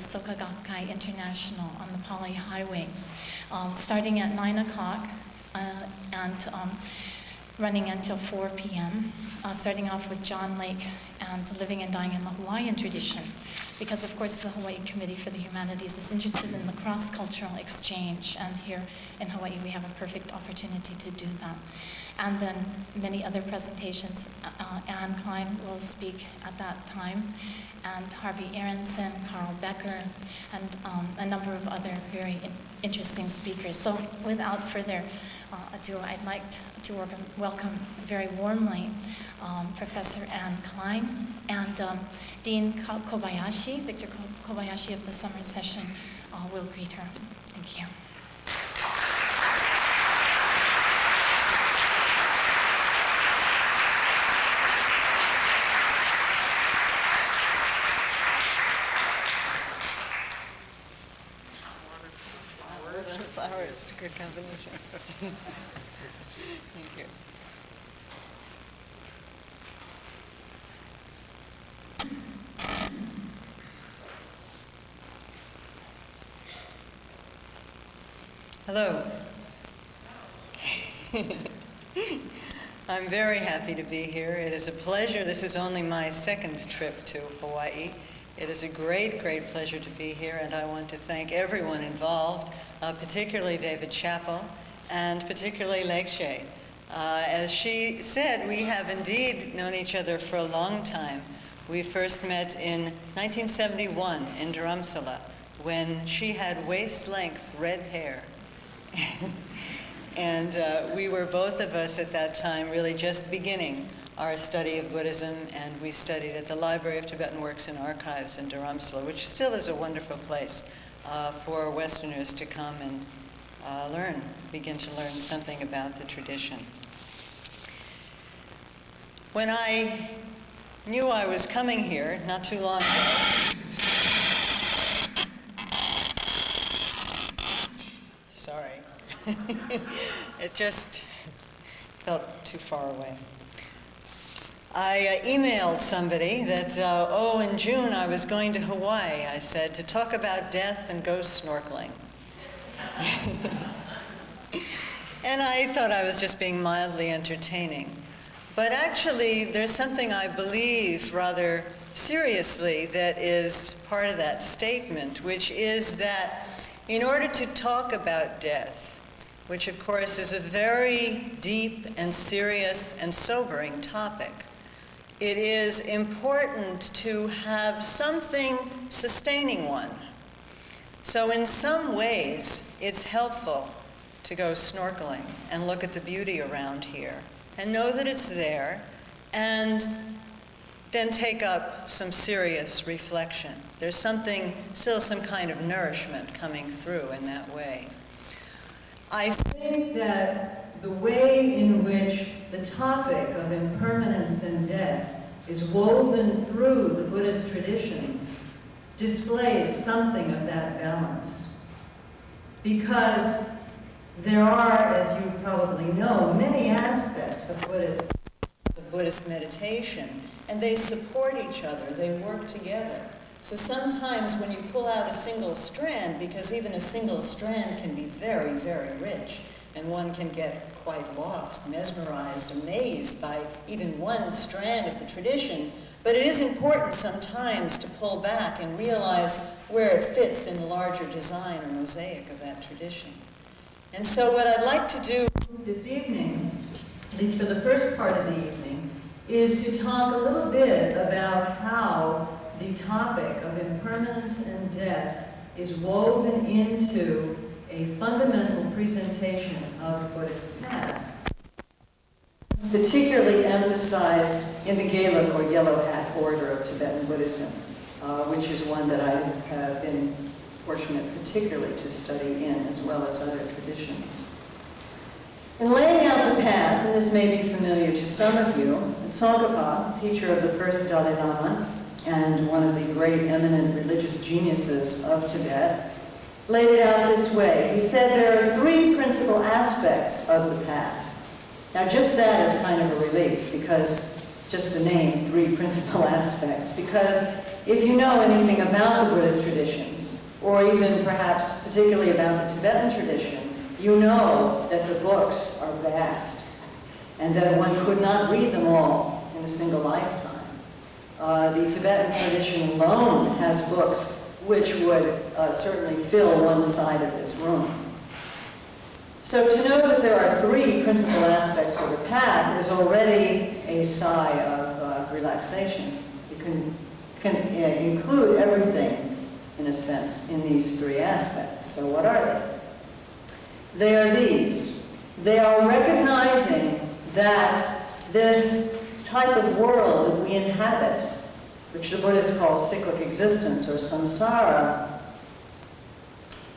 Soka Gakkai International on the Pali Highway, starting at 9 o'clock and running until 4 p.m., starting off with John Lake and Living and Dying in the Hawaiian Tradition, because of course the Hawaii Committee for the Humanities is interested in the cross-cultural exchange, and here in Hawaii we have a perfect opportunity to do that. And then many other presentations. AnneKlein will speak at that time, and Harvey Aronson, Carl Becker, and a number of other very interesting speakers. So without further ado, I'd like to welcome very warmly Professor AnneKlein and Dean Kobayashi, Victor Kobayashi of the summer session will greet her. Thank you. Flowers, good combination. Thank you. Hello. I'm very happy to be here. It is a pleasure. This is only my second trip to Hawaii. It is a great, great pleasure to be here, and I want to thank everyone involved, particularly David Chappell, and particularly Lekshe. As she said, we have indeed known each other for a long time. We first met in 1971 in Dharamsala, when she had waist-length red hair. And we were both of us at that time really just beginning our study of Buddhism, and we studied at the Library of Tibetan Works and Archives in Dharamsala, which still is a wonderful place for Westerners to come and begin to learn something about the tradition. When I knew I was coming here not too long ago, sorry, it just felt too far away. I emailed somebody that, in June I was going to Hawaii, I said, to talk about death and go snorkeling. And I thought I was just being mildly entertaining. But actually, there's something I believe rather seriously that is part of that statement, which is that in order to talk about death, which of course is a very deep and serious and sobering topic, it is important to have something sustaining one. So in some ways, it's helpful to go snorkeling and look at the beauty around here and know that it's there, and then take up some serious reflection. There's still some kind of nourishment coming through in that way. I think that the way in which the topic of impermanence and death is woven through the Buddhist traditions displays something of that balance. Because there are, as you probably know, many aspects of Buddhist meditation, and they support each other, they work together. So sometimes when you pull out a single strand, because even a single strand can be very, very rich, and one can get quite lost, mesmerized, amazed by even one strand of the tradition, but it is important sometimes to pull back and realize where it fits in the larger design or mosaic of that tradition. And so what I'd like to do this evening, at least for the first part of the evening, is to talk a little bit about how the topic of impermanence and death is woven into a fundamental presentation of the Buddhist path, particularly emphasized in the Gelug or Yellow Hat order of Tibetan Buddhism, which is one that I have been fortunate particularly to study in, as well as other traditions. In laying out the path, and this may be familiar to some of you, Tsongkhapa, teacher of the first Dalai Lama and one of the great eminent religious geniuses of Tibet, laid it out this way. He said there are three principal aspects of the path. Now just that is kind of a relief, because just the name, three principal aspects, because if you know anything about the Buddhist traditions, or even perhaps particularly about the Tibetan tradition, you know that the books are vast and that one could not read them all in a single lifetime. The Tibetan tradition alone has books which would certainly fill one side of this room. So to know that there are three principal aspects of the path is already a sigh of relaxation. You can include everything, in a sense, in these three aspects. So what are they? They are these. They are recognizing that this type of world that we inhabit, which the Buddhists call cyclic existence or samsara,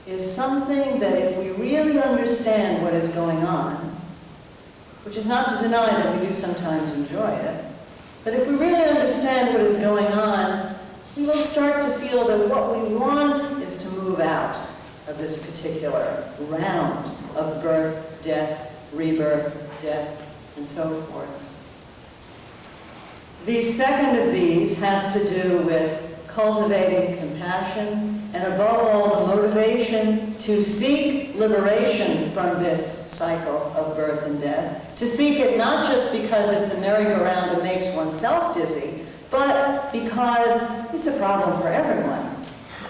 is something that if we really understand what is going on, which is not to deny that we do sometimes enjoy it, but if we really understand what is going on, we will start to feel that what we want is to move out of this particular round of birth, death, rebirth, death, and so forth. The second of these has to do with cultivating compassion, and above all, the motivation to seek liberation from this cycle of birth and death, to seek it not just because it's a merry-go-round that makes oneself dizzy, but because it's a problem for everyone,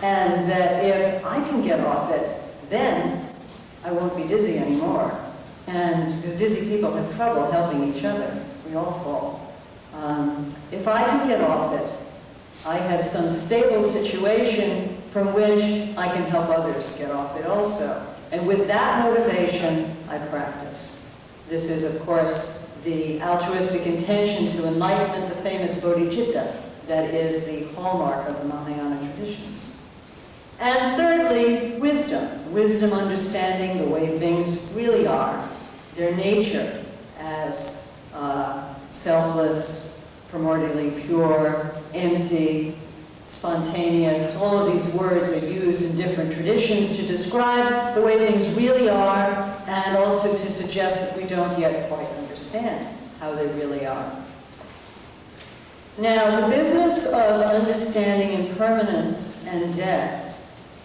and that if I can get off it, then I won't be dizzy anymore. And because dizzy people have trouble helping each other, we all fall. If I can get off it, I have some stable situation from which I can help others get off it also. And with that motivation, I practice. This is, of course, the altruistic intention to enlightenment, the famous bodhicitta, that is the hallmark of the Mahayana traditions. And thirdly, wisdom. Wisdom understanding the way things really are, their nature as selfless, primordially pure, empty, spontaneous. All of these words are used in different traditions to describe the way things really are, and also to suggest that we don't yet quite understand how they really are. Now, the business of understanding impermanence and death,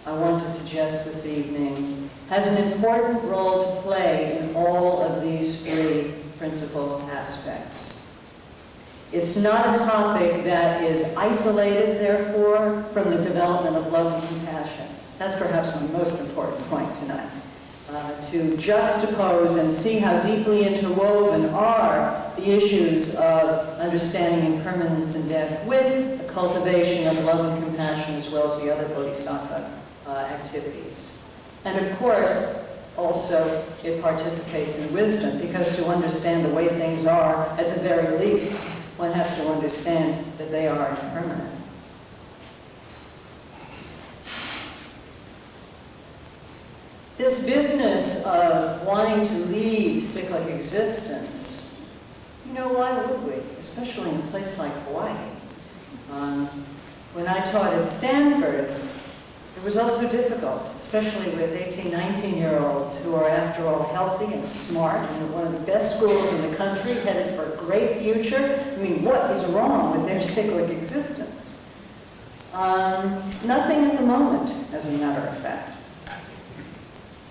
I want to suggest this evening, has an important role to play in all of these three principal aspects. It's not a topic that is isolated, therefore, from the development of love and compassion. That's perhaps my most important point tonight. To juxtapose and see how deeply interwoven are the issues of understanding impermanence and death with the cultivation of love and compassion, as well as the other bodhisattva activities. And of course, also, it participates in wisdom, because to understand the way things are, at the very least, one has to understand that they are impermanent. This business of wanting to leave cyclic existence, you know, why would we? Especially in a place like Hawaii. When I taught at Stanford, it was also difficult, especially with 18, 19-year-olds who are, after all, healthy and smart and at one of the best schools in the country, headed for a great future. I mean, what is wrong with their cyclic existence? Nothing at the moment, as a matter of fact.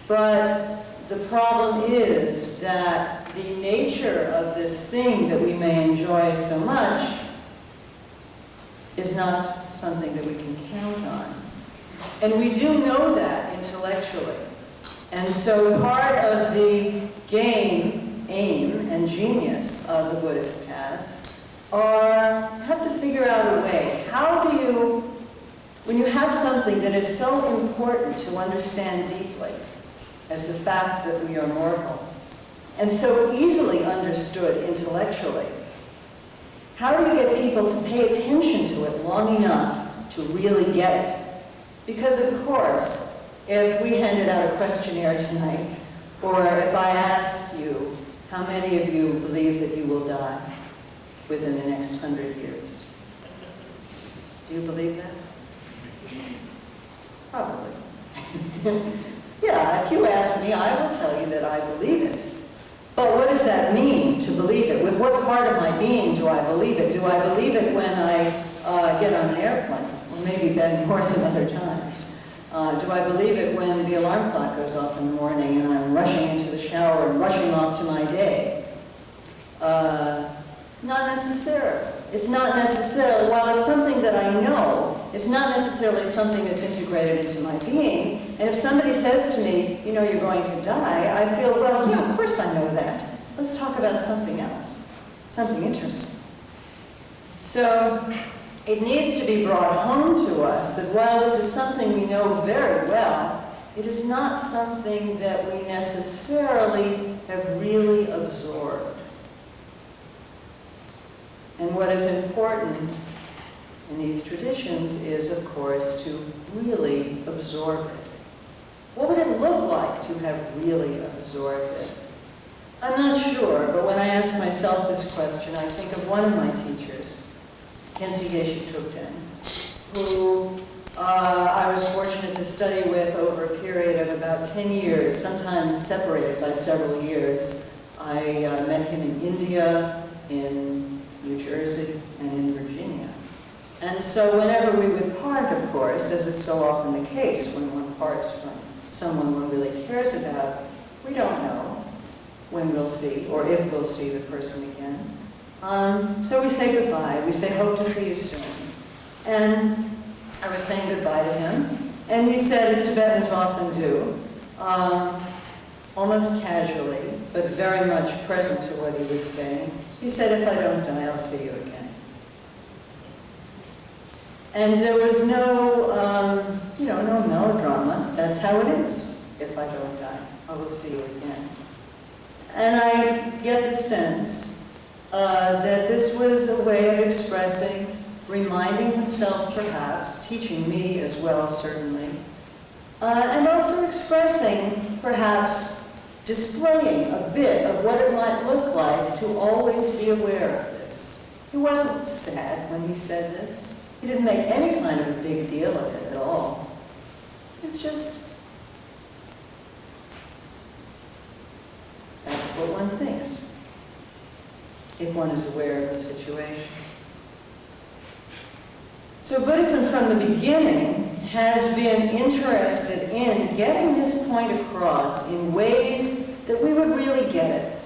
But the problem is that the nature of this thing that we may enjoy so much is not something that we can count on. And we do know that intellectually. And so part of the game, aim, and genius of the Buddhist paths have to figure out a way. How do you, when you have something that is so important to understand deeply, as the fact that we are mortal, and so easily understood intellectually, how do you get people to pay attention to it long enough to really get it? Because, of course, if we handed out a questionnaire tonight, or if I asked you, how many of you believe that you will die within the next 100 years? Do you believe that? Probably. Yeah, if you ask me, I will tell you that I believe it. But what does that mean, to believe it? With what part of my being do I believe it? Do I believe it when I get on an airplane, or maybe then more than other times? Do I believe it when the alarm clock goes off in the morning and I'm rushing into the shower and rushing off to my day? Not necessarily. It's not necessarily, while it's something that I know, it's not necessarily something that's integrated into my being. And if somebody says to me, you know, you're going to die, I feel, well, yeah, of course I know that. Let's talk about something else, something interesting. So it needs to be brought home to us that while this is something we know very well, it is not something that we necessarily have really absorbed. And what is important in these traditions is, of course, to really absorb it. What would it look like to have really absorbed it? I'm not sure, but when I ask myself this question, I think of one of my teachers, Geshe Tugden, who I was fortunate to study with over a period of about 10 years, sometimes separated by several years. I met him in India, in New Jersey, and in Virginia. And so whenever we would part, of course, as is so often the case when one parts from someone one really cares about, we don't know when we'll see or if we'll see the person again. So we say goodbye. We say, hope to see you soon. And I was saying goodbye to him, and he said, as Tibetans often do, almost casually, but very much present to what he was saying, he said, if I don't die, I'll see you again. And there was no, no melodrama. That's how it is. If I don't die, I will see you again. And I get the sense that this was a way of expressing, reminding himself perhaps, teaching me as well certainly, and also expressing perhaps displaying a bit of what it might look like to always be aware of this. He wasn't sad when he said this. He didn't make any kind of a big deal of it at all. It's just, that's what one thinks, if one is aware of the situation. So Buddhism from the beginning has been interested in getting this point across in ways that we would really get it.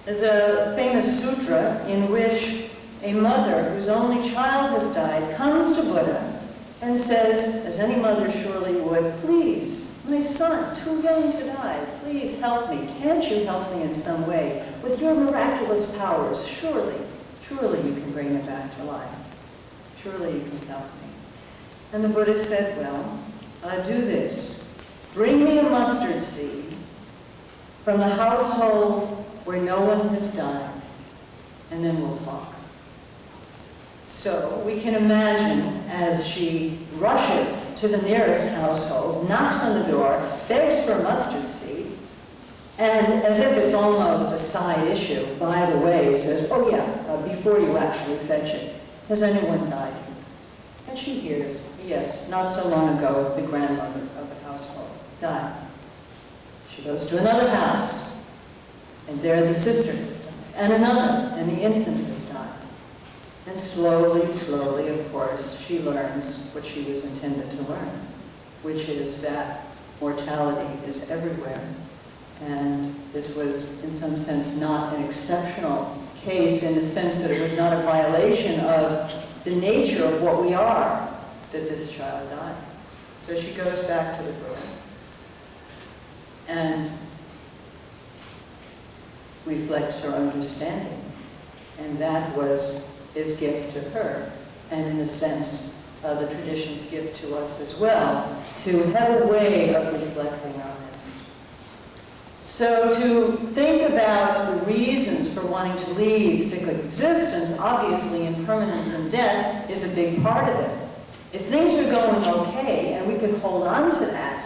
There's a famous sutra in which a mother whose only child has died comes to Buddha and says, as any mother surely would, please, my son, too young to die, please help me. Can't you help me in some way? With your miraculous powers, surely you can bring him back to life. Surely you can help me. And the Buddha said, well, do this. Bring me a mustard seed from the household where no one has died, and then we'll talk. So we can imagine as she rushes to the nearest household, knocks on the door, begs for a mustard seed, and as if it's almost a side issue, by the way, says, oh yeah, before you actually fetch it, has anyone died? And she hears, yes, not so long ago, the grandmother of the household died. She goes to another house, and there the sister has died, and another, and the infant has died. And slowly, of course, she learns what she was intended to learn, which is that mortality is everywhere. And this was, in some sense, not an exceptional case in the sense that it was not a violation of the nature of what we are, that this child died. So she goes back to the Buddha and reflects her understanding. And that was his gift to her, and in a sense, the tradition's gift to us as well, to have a way of reflecting on this. So to think about the reasons for wanting to leave cyclic existence, obviously impermanence and death is a big part of it. If things are going okay and we can hold on to that,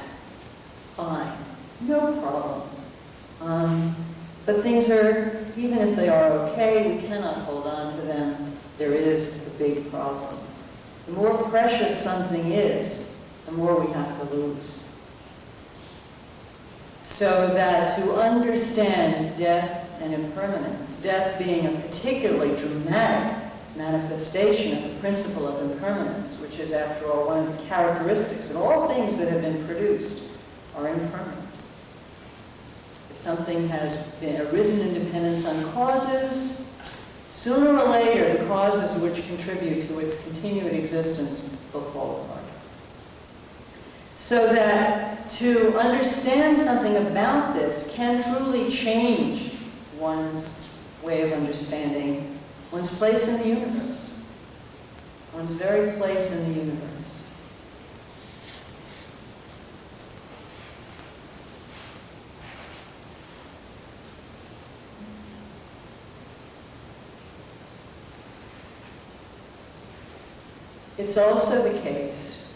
fine, no problem. But things are, even if they are okay, we cannot hold on to them. There is a big problem. The more precious something is, the more we have to lose. So that to understand death and impermanence, death being a particularly dramatic manifestation of the principle of impermanence, which is, after all, one of the characteristics of all things that have been produced are impermanent. If something has arisen in dependence on causes, sooner or later the causes which contribute to its continued existence will fall apart. So that to understand something about this can truly change one's way of understanding one's place in the universe, one's very place in the universe. It's also the case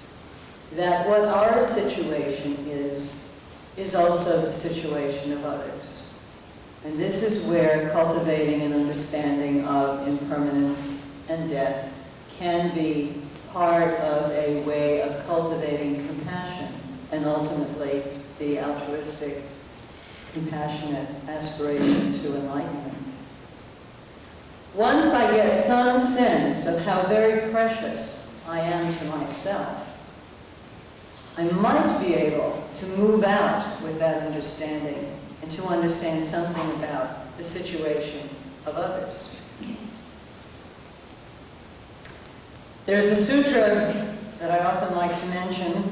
that what our situation is also the situation of others. And this is where cultivating an understanding of impermanence and death can be part of a way of cultivating compassion and ultimately the altruistic, compassionate aspiration to enlightenment. Once I get some sense of how very precious I am to myself, I might be able to move out with that understanding and to understand something about the situation of others. There's a sutra that I often like to mention.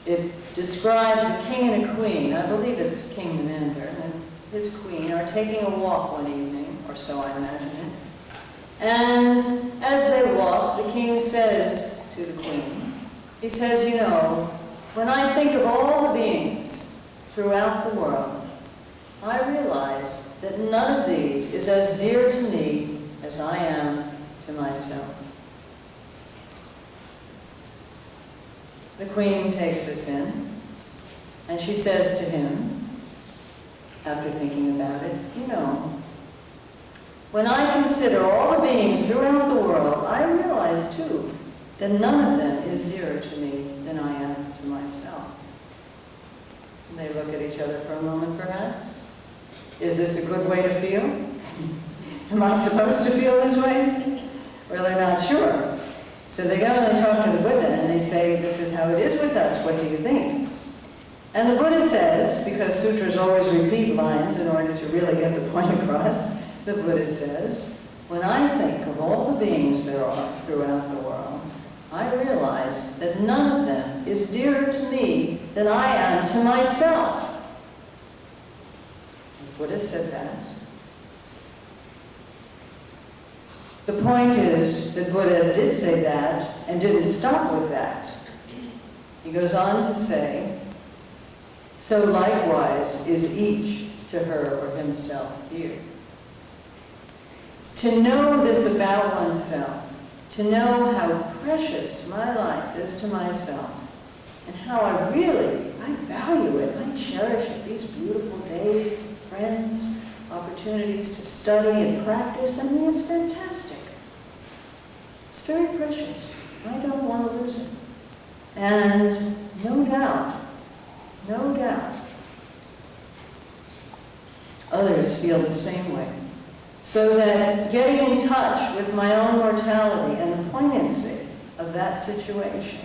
It describes a king and a queen. I believe it's King Menander and his queen are taking a walk one evening, or so I imagine it. And as they walk, the king says to the queen, he says, you know, when I think of all the beings throughout the world, I realize that none of these is as dear to me as I am to myself. The queen takes this in, and she says to him, after thinking about it, you know, when I consider all the beings throughout the world, I realize, too, that none of them is dearer to me than I am to myself. And they look at each other for a moment, perhaps. Is this a good way to feel? Am I supposed to feel this way? Well, they're not sure. So they go and they talk to the Buddha, and they say, this is how it is with us. What do you think? And the Buddha says, because sutras always repeat lines in order to really get the point across, the Buddha says, when I think of all the beings there are throughout the world, I realize that none of them is dearer to me than I am to myself. The Buddha said that. The point is that Buddha did say that and didn't stop with that. He goes on to say, so likewise is each to her or himself here. To know this about oneself, to know how precious my life is to myself, and how I value it, I cherish it, these beautiful days, friends, opportunities to study and practice. I mean, it's fantastic. It's very precious. I don't want to lose it. And no doubt, others feel the same way. So that getting in touch with my own mortality and the poignancy of that situation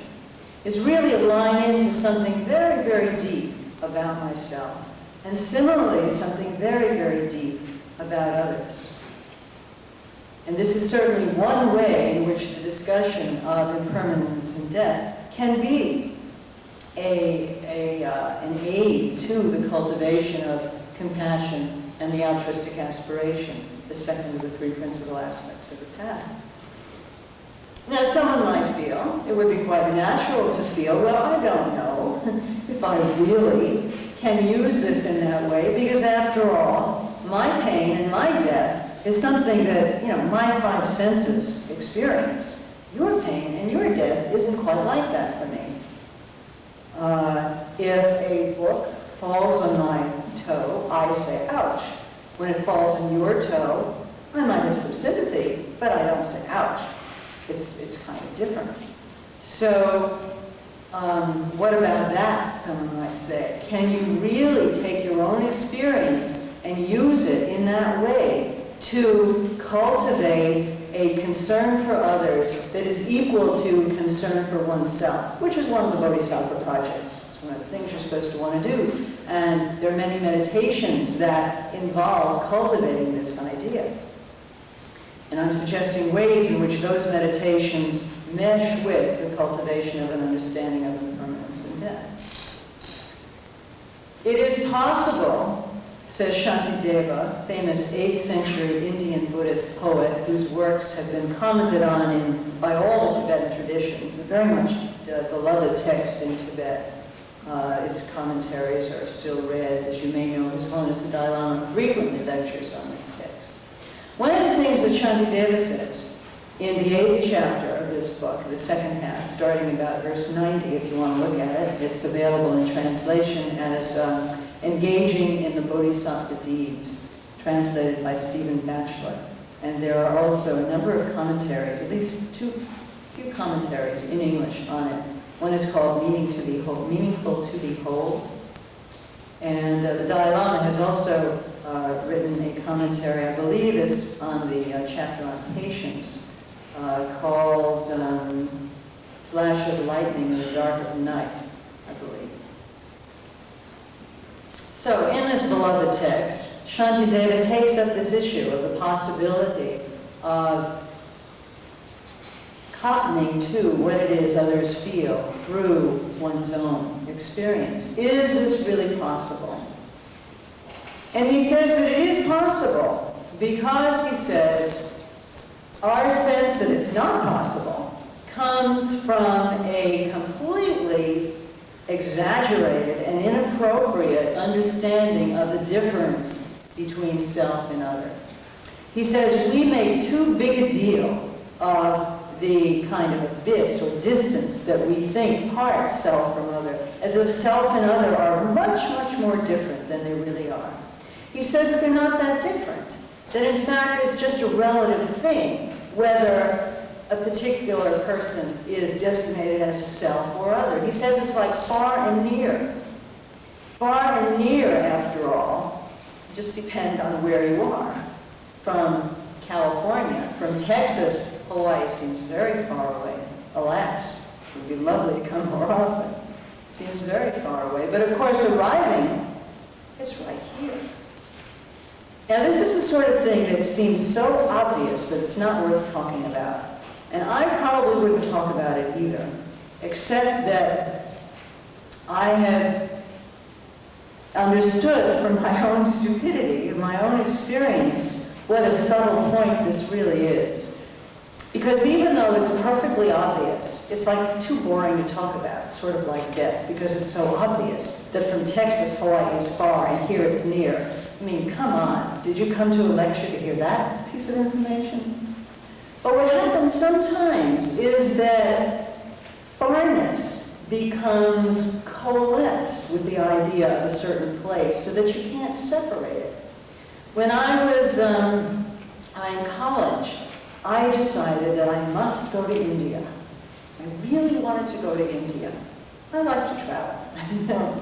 is really a line into something very, very deep about myself, and similarly something very, very deep about others. And this is certainly one way in which the discussion of impermanence and death can be an aid to the cultivation of compassion and the altruistic aspiration, the second of the three principal aspects of the path. Now, someone might feel, it would be quite natural to feel, well, I don't know if I really can use this in that way, because after all, my pain and my death is something that, my five senses experience. Your pain and your death isn't quite like that for me. If a book falls on my toe, I say, ouch. When it falls on your toe, I might have some sympathy, but I don't say, ouch. It's kind of different. So, what about that, someone might say? Can you really take your own experience and use it in that way to cultivate a concern for others that is equal to concern for oneself, which is one of the Bodhisattva projects. It's one of the things you're supposed to want to do. And there are many meditations that involve cultivating this idea. And I'm suggesting ways in which those meditations mesh with the cultivation of an understanding of impermanence and death. It is possible, says Shantideva, famous 8th century Indian Buddhist poet whose works have been commented on by all the Tibetan traditions, a very much beloved text in Tibet. Its commentaries are still read. As you may know, His Holiness the Dalai Lama frequently lectures on this text. One of the things that Shantideva says in the 8th chapter of this book, the second half, starting about verse 90, if you want to look at it, it's available in translation as Engaging in the Bodhisattva Deeds, translated by Stephen Batchelor. And there are also a number of commentaries, at least few commentaries in English on it. One is called Meaningful to Behold. And the Dalai Lama has also written a commentary, I believe it's on the chapter on patience, called Flash of Lightning in the Dark of Night, I believe. So in this beloved text, Shantideva takes up this issue of the possibility of cottoning to what it is others feel through one's own experience. Is this really possible? And he says that it is possible because, he says, our sense that it's not possible comes from a completely exaggerated and inappropriate understanding of the difference between self and other. He says we make too big a deal of the kind of abyss or distance that we think parts self from other, as if self and other are much, much more different than they really are. He says that they're not that different, that in fact it's just a relative thing, whether a particular person is designated as a self or other. He says it's like far and near. Far and near, after all, just depend on where you are. From California, from Texas, Hawaii seems very far away. Alas, it would be lovely to come more often. Seems very far away. But of course, arriving, it's right here. Now, this is the sort of thing that seems so obvious that it's not worth talking about. And I probably wouldn't talk about it either, except that I have understood from my own stupidity, my own experience, what a subtle point this really is. Because even though it's perfectly obvious, it's like too boring to talk about, sort of like death, because it's so obvious that from Texas, Hawaii is far, and here it's near. I mean, come on. Did you come to a lecture to hear that piece of information? But what happens sometimes is that farness becomes coalesced with the idea of a certain place so that you can't separate it. When I was in college, I decided that I must go to India. I really wanted to go to India. I like to travel.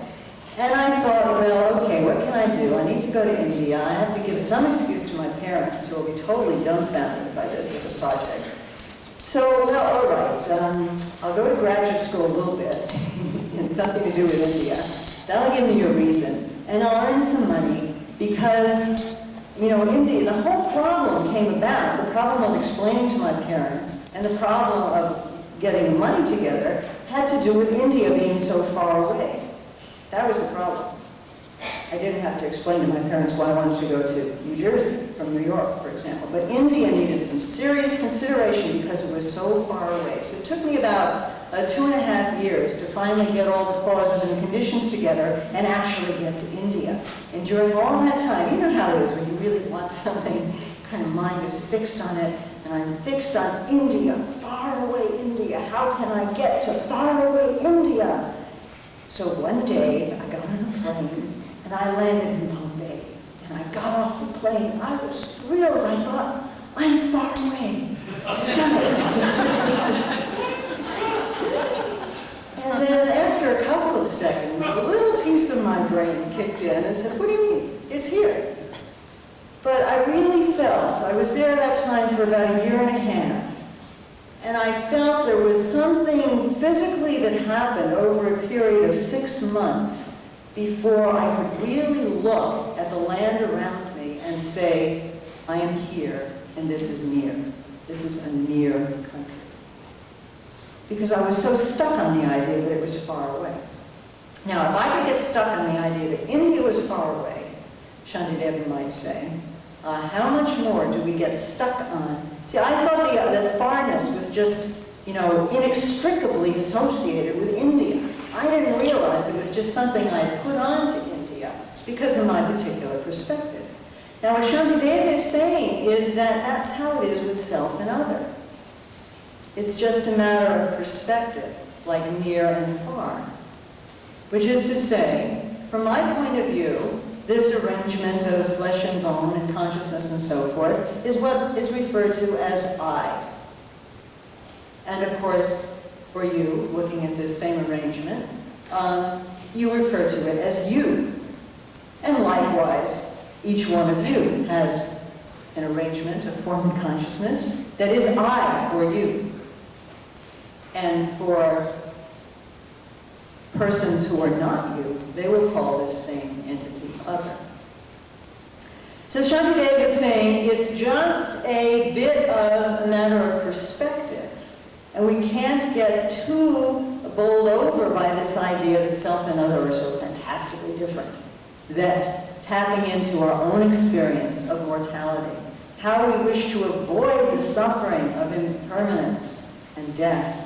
And I thought, well, okay, what can I do? I need to go to India. I have to give some excuse to my parents, who will be totally dumbfounded by this as a project. So, well, all right, I'll go to graduate school a little bit, and something to do with India. That'll give me a reason. And I'll earn some money, because, you know, India, the whole problem came about, the problem of explaining to my parents, and the problem of getting the money together, had to do with India being so far away. That was the problem. I didn't have to explain to my parents why I wanted to go to New Jersey from New York, for example. But India needed some serious consideration because it was so far away. So it took me about 2.5 years to finally get all the clauses and conditions together and actually get to India. And during all that time, you know how it is when you really want something, kind of mind is fixed on it, and I'm fixed on India, far away India. How can I get to far away India? So one day, I got on a plane, and I landed in Bombay. And I got off the plane. I was thrilled. I thought, I'm far away. And then after a couple of seconds, a little piece of my brain kicked in and said, what do you mean? It's here. But I really felt, I was there that time for about a year and a half, and I felt there was something physically that happened over a period of 6 months before I could really look at the land around me and say, I am here, and this is near. This is a near country. Because I was so stuck on the idea that it was far away. Now, if I could get stuck on the idea that India was far away, Shantideva might say, how much more do we get stuck on? See, I thought that farness was just, inextricably associated with India. I didn't realize it was just something I put onto India because of my particular perspective. Now, what Shantideva is saying is that that's how it is with self and other. It's just a matter of perspective, like near and far. Which is to say, from my point of view, this arrangement of flesh and bone and consciousness and so forth is what is referred to as I. And of course, for you, looking at this same arrangement, you refer to it as you. And likewise, each one of you has an arrangement of form and consciousness that is I for you. And for persons who are not you, they will call this same entity other. So Shantideva is saying it's just a bit of a matter of perspective, and we can't get too bowled over by this idea that self and other are so fantastically different, that tapping into our own experience of mortality, how we wish to avoid the suffering of impermanence and death,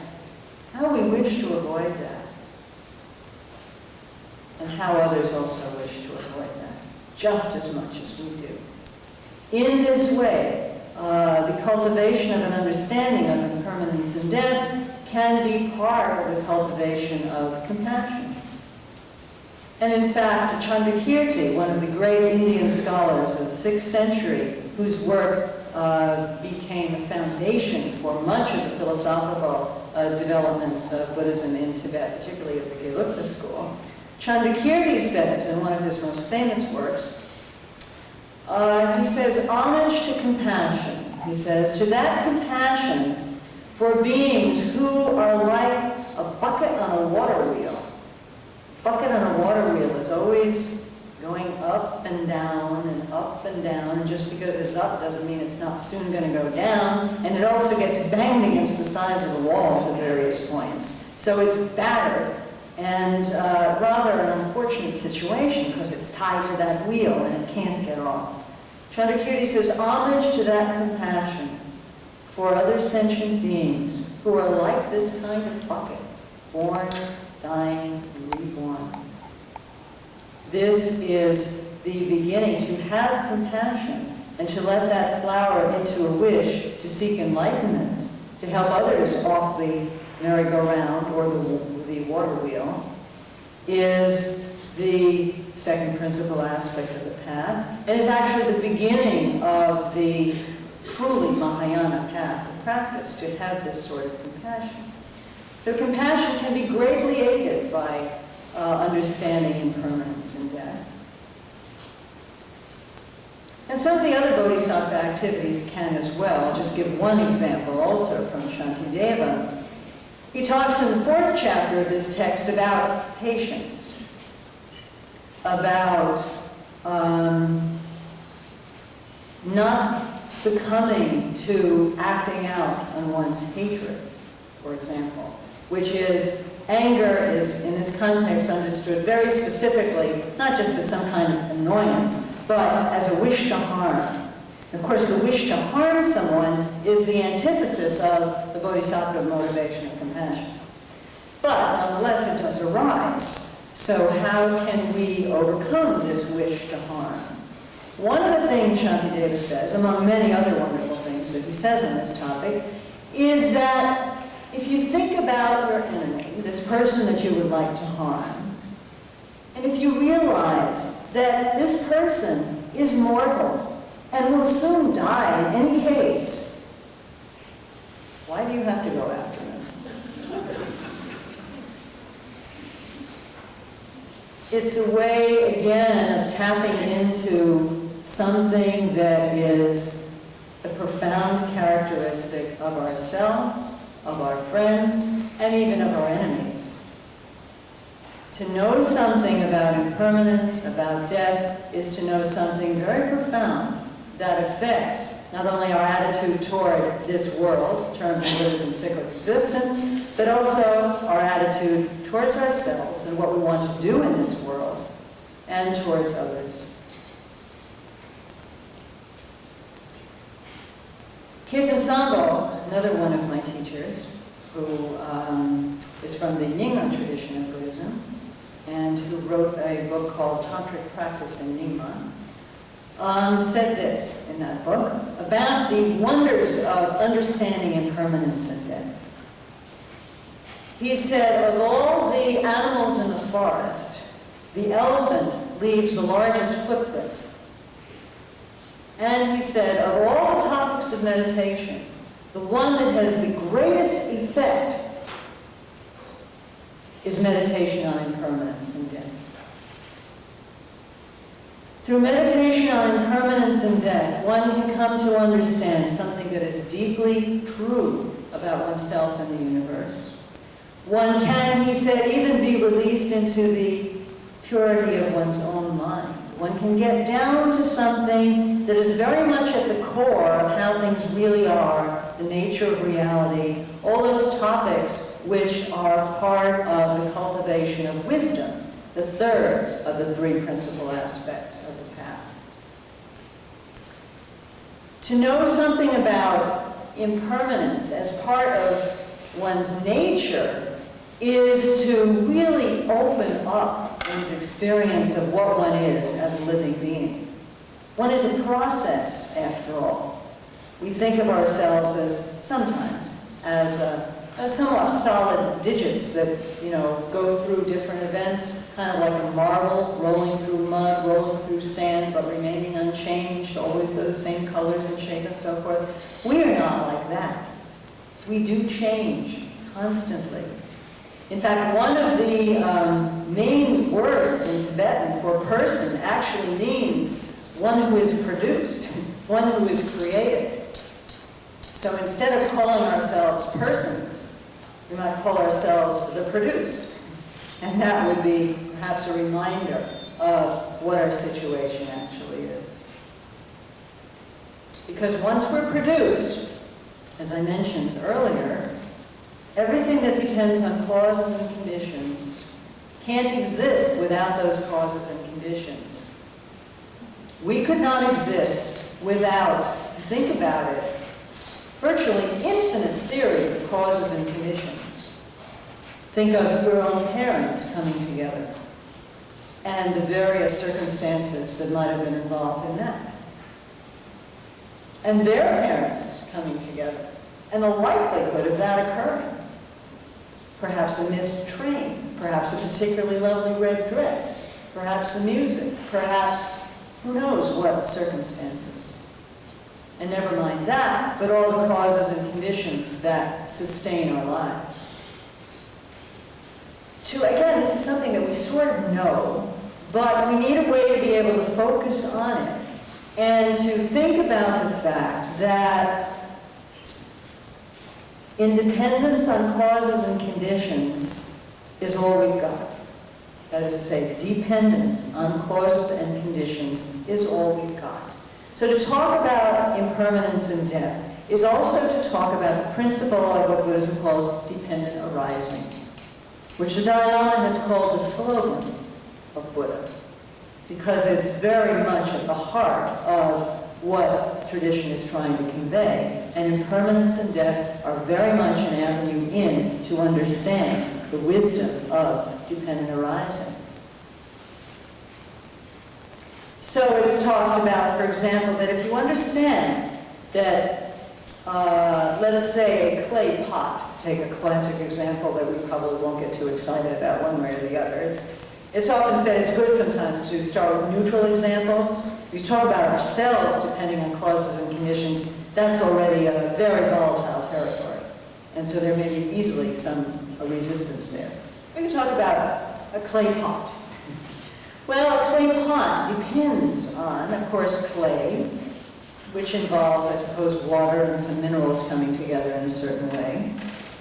how we wish to avoid that, and how others also wish to avoid that, just as much as we do. In this way, the cultivation of an understanding of impermanence and death can be part of the cultivation of compassion. And in fact, Chandrakirti, one of the great Indian scholars of the 6th century, whose work became a foundation for much of the philosophical developments of Buddhism in Tibet, particularly at the Gelugpa school, Chandrakirti says, in one of his most famous works, he says, homage to compassion. He says, to that compassion for beings who are like a bucket on a water wheel. Bucket on a water wheel is always going up and down and up and down, and just because it's up doesn't mean it's not soon going to go down, and it also gets banged against the sides of the walls at various points. So it's battered, and rather an unfortunate situation because it's tied to that wheel and it can't get off. Chandrakirti says, homage to that compassion for other sentient beings who are like this kind of bucket, born, dying, reborn. This is the beginning, to have compassion and to let that flower into a wish to seek enlightenment, to help others off the merry-go-round or the water wheel, is the second principal aspect of the path, and is actually the beginning of the truly Mahayana path of practice, to have this sort of compassion. So compassion can be greatly aided by understanding impermanence and death. And some of the other bodhisattva activities can as well. I'll just give one example also from Shantideva. He talks in the 4th chapter of this text about patience, about not succumbing to acting out on one's hatred, for example, which is anger is, in this context, understood very specifically, not just as some kind of annoyance, but as a wish to harm. Of course, the wish to harm someone is the antithesis of the bodhisattva motivation of compassion. But nonetheless, it does arise. So how can we overcome this wish to harm? One of the things Shantideva says, among many other wonderful things that he says on this topic, is that if you think about your enemy, this person that you would like to harm, and if you realize that this person is mortal and will soon die in any case, why do you have to go after him? It's a way, again, of tapping into something that is a profound characteristic of ourselves, of our friends, and even of our enemies. To know something about impermanence, about death, is to know something very profound that affects not only our attitude toward this world, termed as in cyclic existence, but also our attitude towards ourselves and what we want to do in this world, and towards others. Kids Ensemble, another one of my teachers, who is from the Nyingma tradition of Buddhism, and who wrote a book called Tantric Practice in Nyingma, said this in that book about the wonders of understanding impermanence and death. He said, of all the animals in the forest, the elephant leaves the largest footprint. And he said, of all the topics of meditation, the one that has the greatest effect is meditation on impermanence and death. Through meditation on impermanence and death, one can come to understand something that is deeply true about oneself and the universe. One can, he said, even be released into the purity of one's own mind. One can get down to something that is very much at the core of how things really are, the nature of reality, all those topics which are part of the cultivation of wisdom, the third of the three principal aspects of the path. To know something about impermanence as part of one's nature is to really open up one's experience of what one is as a living being. One is a process, after all. We think of ourselves as, sometimes, as somewhat solid digits that, go through different events, kind of like a marble rolling through mud, rolling through sand, but remaining unchanged, always those same colors and shape and so forth. We are not like that. We do change constantly. In fact, one of the main words in Tibetan for person actually means one who is produced, one who is created. So instead of calling ourselves persons, we might call ourselves the produced. And that would be perhaps a reminder of what our situation actually is. Because once we're produced, as I mentioned earlier, everything that depends on causes and conditions can't exist without those causes and conditions. We could not exist without, think about it, virtually infinite series of causes and conditions. Think of your own parents coming together and the various circumstances that might have been involved in that. And their parents coming together and the likelihood of that occurring. Perhaps a missed train, perhaps a particularly lovely red dress, perhaps the music, perhaps who knows what circumstances. And never mind that, but all the causes and conditions that sustain our lives. Again, this is something that we sort of know, but we need a way to be able to focus on it and to think about the fact that independence on causes and conditions is all we've got. That is to say, dependence on causes and conditions is all we've got. So to talk about impermanence and death is also to talk about the principle of what Buddhism calls dependent arising, which the Dalai Lama has called the slogan of Buddha, because it's very much at the heart of what this tradition is trying to convey. And impermanence and death are very much an avenue in to understand the wisdom of dependent arising. So it's talked about, for example, that if you understand that, let us say a clay pot, to take a classic example that we probably won't get too excited about one way or the other. It's often said it's good sometimes to start with neutral examples. We talk about ourselves depending on causes and conditions. That's already a very volatile territory. And so there may be easily a resistance there. We can talk about a clay pot. Well, a clay pot depends on, of course, clay, which involves, I suppose, water and some minerals coming together in a certain way.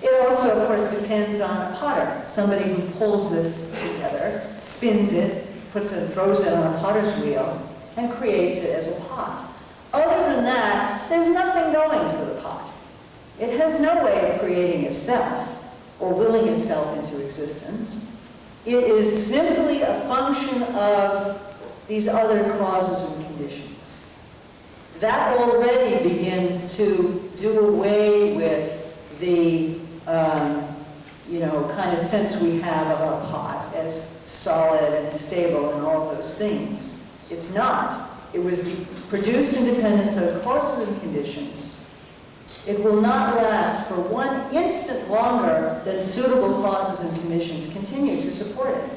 It also, of course, depends on a potter, somebody who pulls this together, spins it, throws it on a potter's wheel, and creates it as a pot. Other than that, there's nothing going to the pot. It has no way of creating itself or willing itself into existence. It is simply a function of these other causes and conditions. That already begins to do away with the kind of sense we have of a pot as solid and stable and all those things. It's not. It was produced in dependence of causes and conditions. It will not last for one instant longer than suitable causes and conditions continue to support it.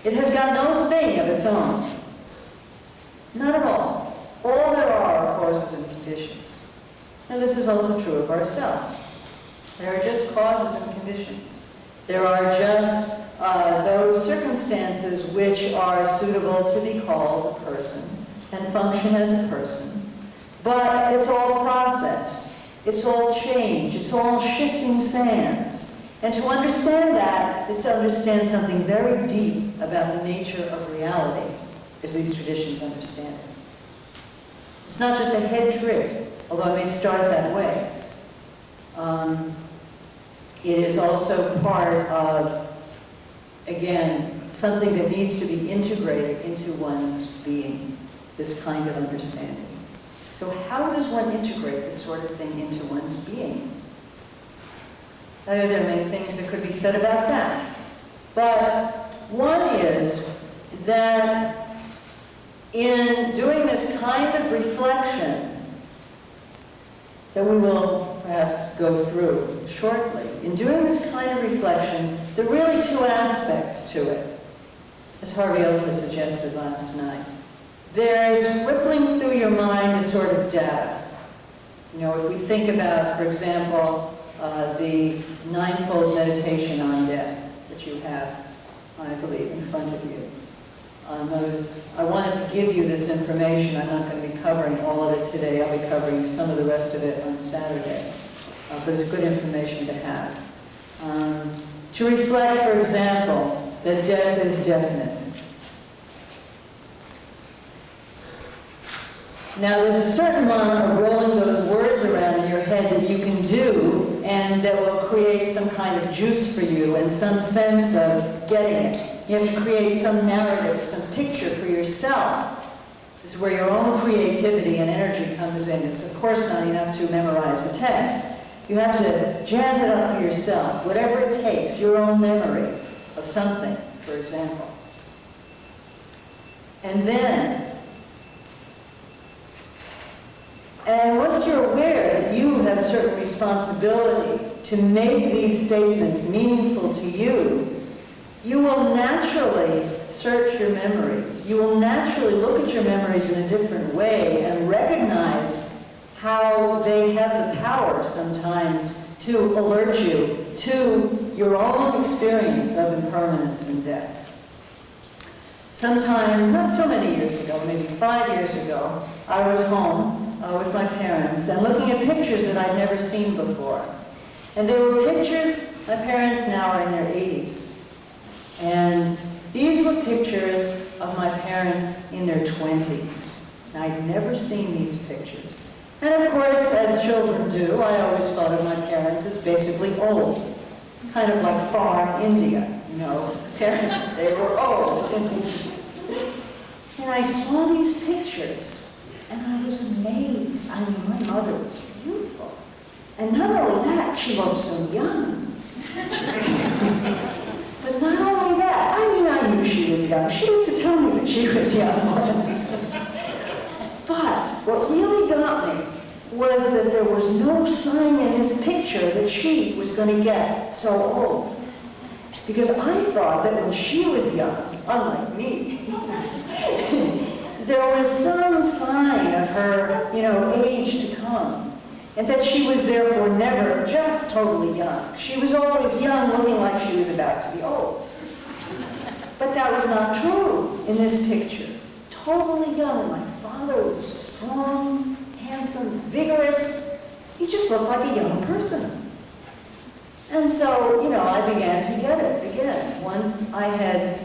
It has got no thing of its own. Not at all. All there are causes and conditions. And this is also true of ourselves. There are just causes and conditions. There are just those circumstances which are suitable to be called a person and function as a person. But it's all process. It's all change. It's all shifting sands. And to understand that is to understand something very deep about the nature of reality, as these traditions understand it. It's not just a head trick, although it may start that way. It is also part of, again, something that needs to be integrated into one's being, this kind of understanding. So how does one integrate this sort of thing into one's being? There are many things that could be said about that. But one is that in doing this kind of reflection that we will perhaps go through shortly, in doing this kind of reflection, there are really two aspects to it, as Harvey also suggested last night. There's rippling through your mind a sort of data. If we think about, for example, the ninefold meditation on death that you have, I believe, in front of you. I wanted to give you this information. I'm not going to be covering all of it today. I'll be covering some of the rest of it on Saturday. But it's good information to have. To reflect, for example, that death is definite. Now, there's a certain amount of rolling those words around in your head that you can do, and that will create some kind of juice for you and some sense of getting it. You have to create some narrative, some picture for yourself. This is where your own creativity and energy comes in. It's, of course, not enough to memorize the text. You have to jazz it up for yourself, whatever it takes, your own memory of something, for example. And once you're aware that you have certain responsibility to make these statements meaningful to you, you will naturally search your memories. You will naturally look at your memories in a different way and recognize how they have the power sometimes to alert you to your own experience of impermanence and death. Sometime, not so many years ago, maybe 5 years ago, I was home with my parents and looking at pictures that I'd never seen before. And they were pictures, my parents now are in their 80s. And these were pictures of my parents in their 20s. And I'd never seen these pictures. And of course, as children do, I always thought of my parents as basically old. Kind of like far India, parents, they were old. And I saw these pictures, and I was amazed. I mean, my mother was beautiful. And not only that, she looked so young. But not only that, I knew she was young. She used to tell me that she was young. But what really got me was that there was no sign in this picture that she was going to get so old. Because I thought that when she was young, unlike me, there was some sign of her, age to come. And that she was therefore never just totally young. She was always young, looking like she was about to be old. But that was not true. in this picture, totally young, and my father was strong, handsome, vigorous. He just looked like a young person. And so, I began to get it again. Once I had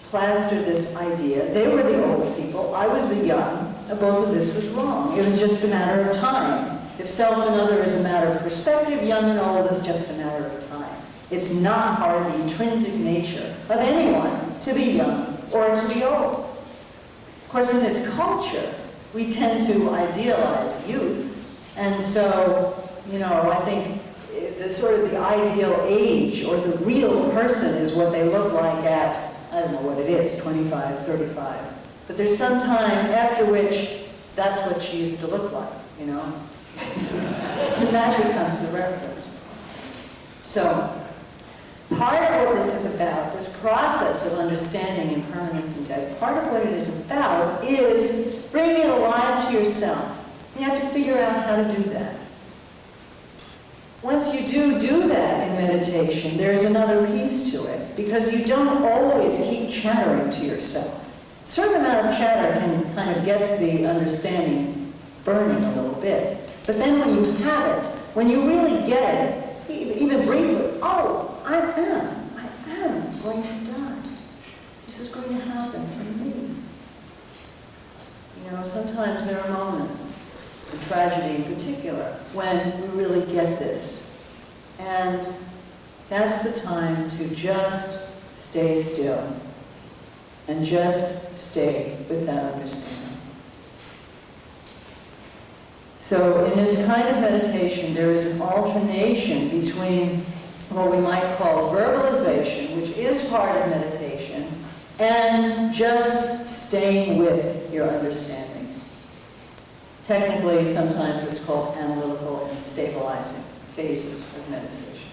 plastered this idea, they were the old people, I was the young, and both of this was wrong. It was just a matter of time. If self and other is a matter of perspective, young and old is just a matter of time. It's not part of the intrinsic nature of anyone to be young or to be old. Of course, in this culture, we tend to idealize youth, and so, I think the sort of the ideal age or the real person is what they look like at, I don't know what it is, 25, 35. But there's some time after which that's what she used to look like, And that becomes the reference. So, part of what this is about, this process of understanding impermanence and death, part of what it is about is bringing it alive to yourself. You have to figure out how to do that. Once you do that in meditation, there's another piece to it, because you don't always keep chattering to yourself. A certain amount of chatter can kind of get the understanding burning a little bit. But then when you have it, when you really get it, even briefly, oh, I am going to die. This is going to happen to me. Sometimes there are moments, in tragedy in particular, when we really get this. And that's the time to just stay still and just stay with that understanding. So in this kind of meditation, there is an alternation between what we might call verbalization, which is part of meditation, and just staying with your understanding. Technically, sometimes it's called analytical and stabilizing phases of meditation.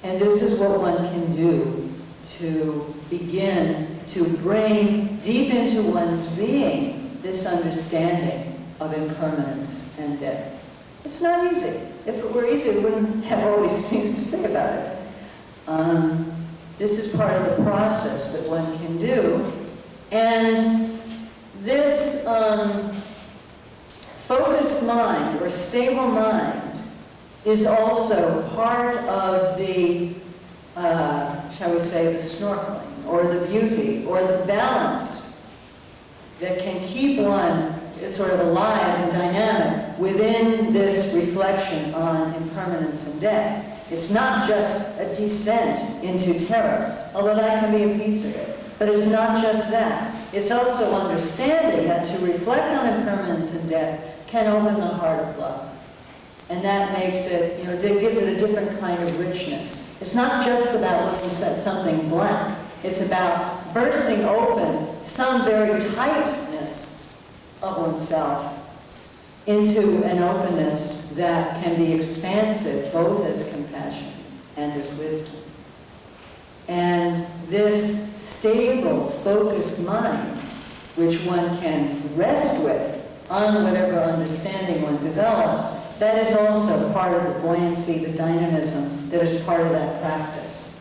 And this is what one can do to begin to bring deep into one's being this understanding of impermanence and death. It's not easy. If it were easy, we wouldn't have all these things to say about it. This is part of the process that one can do. And this focused mind or stable mind is also part of the, shall we say, the snorkeling or the beauty or the balance that can keep one sort of alive and dynamic within this reflection on impermanence and death. It's not just a descent into terror, although that can be a piece of it. But it's not just that. It's also understanding that to reflect on impermanence and death can open the heart of love. And that makes it, it gives it a different kind of richness. It's not just about looking at something blank. It's about bursting open some very tightness of oneself into an openness that can be expansive, both as compassion and as wisdom. And this stable, focused mind, which one can rest with on whatever understanding one develops, that is also part of the buoyancy, the dynamism that is part of that practice.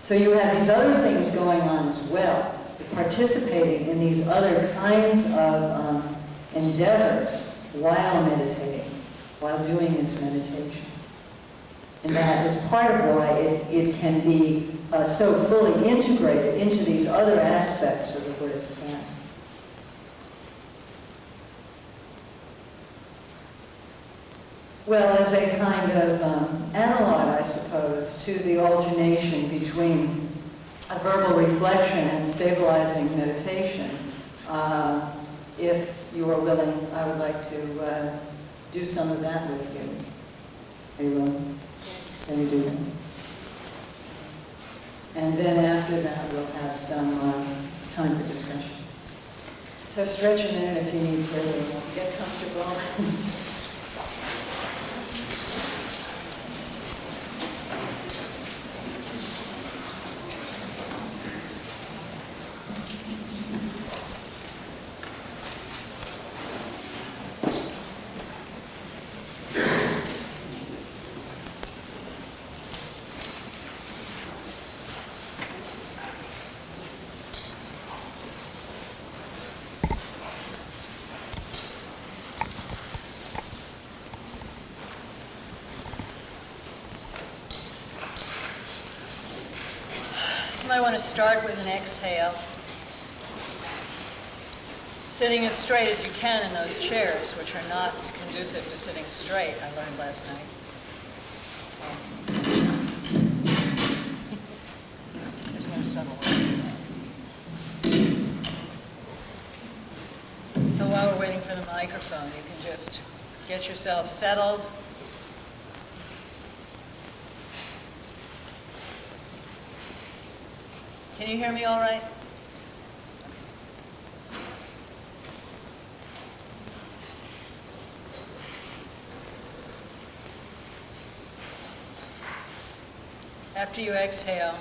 So you have these other things going on as well, participating in these other kinds of endeavors while meditating, while doing this meditation. And that is part of why it can be so fully integrated into these other aspects of the Buddhist path. Well, as a kind of analog, I suppose, to the alternation between a verbal reflection and stabilizing meditation, if you are willing, I would like to do some of that with you. Are you willing? Yes. Can we do that? And then after that, we'll have some time for discussion. So stretch a minute if you need to. Get comfortable. You might want to start with an exhale. Sitting as straight as you can in those chairs, which are not conducive to sitting straight, I learned last night. There's no subtle way. So while we're waiting for the microphone, you can just get yourself settled. Can you hear me all right? After you exhale,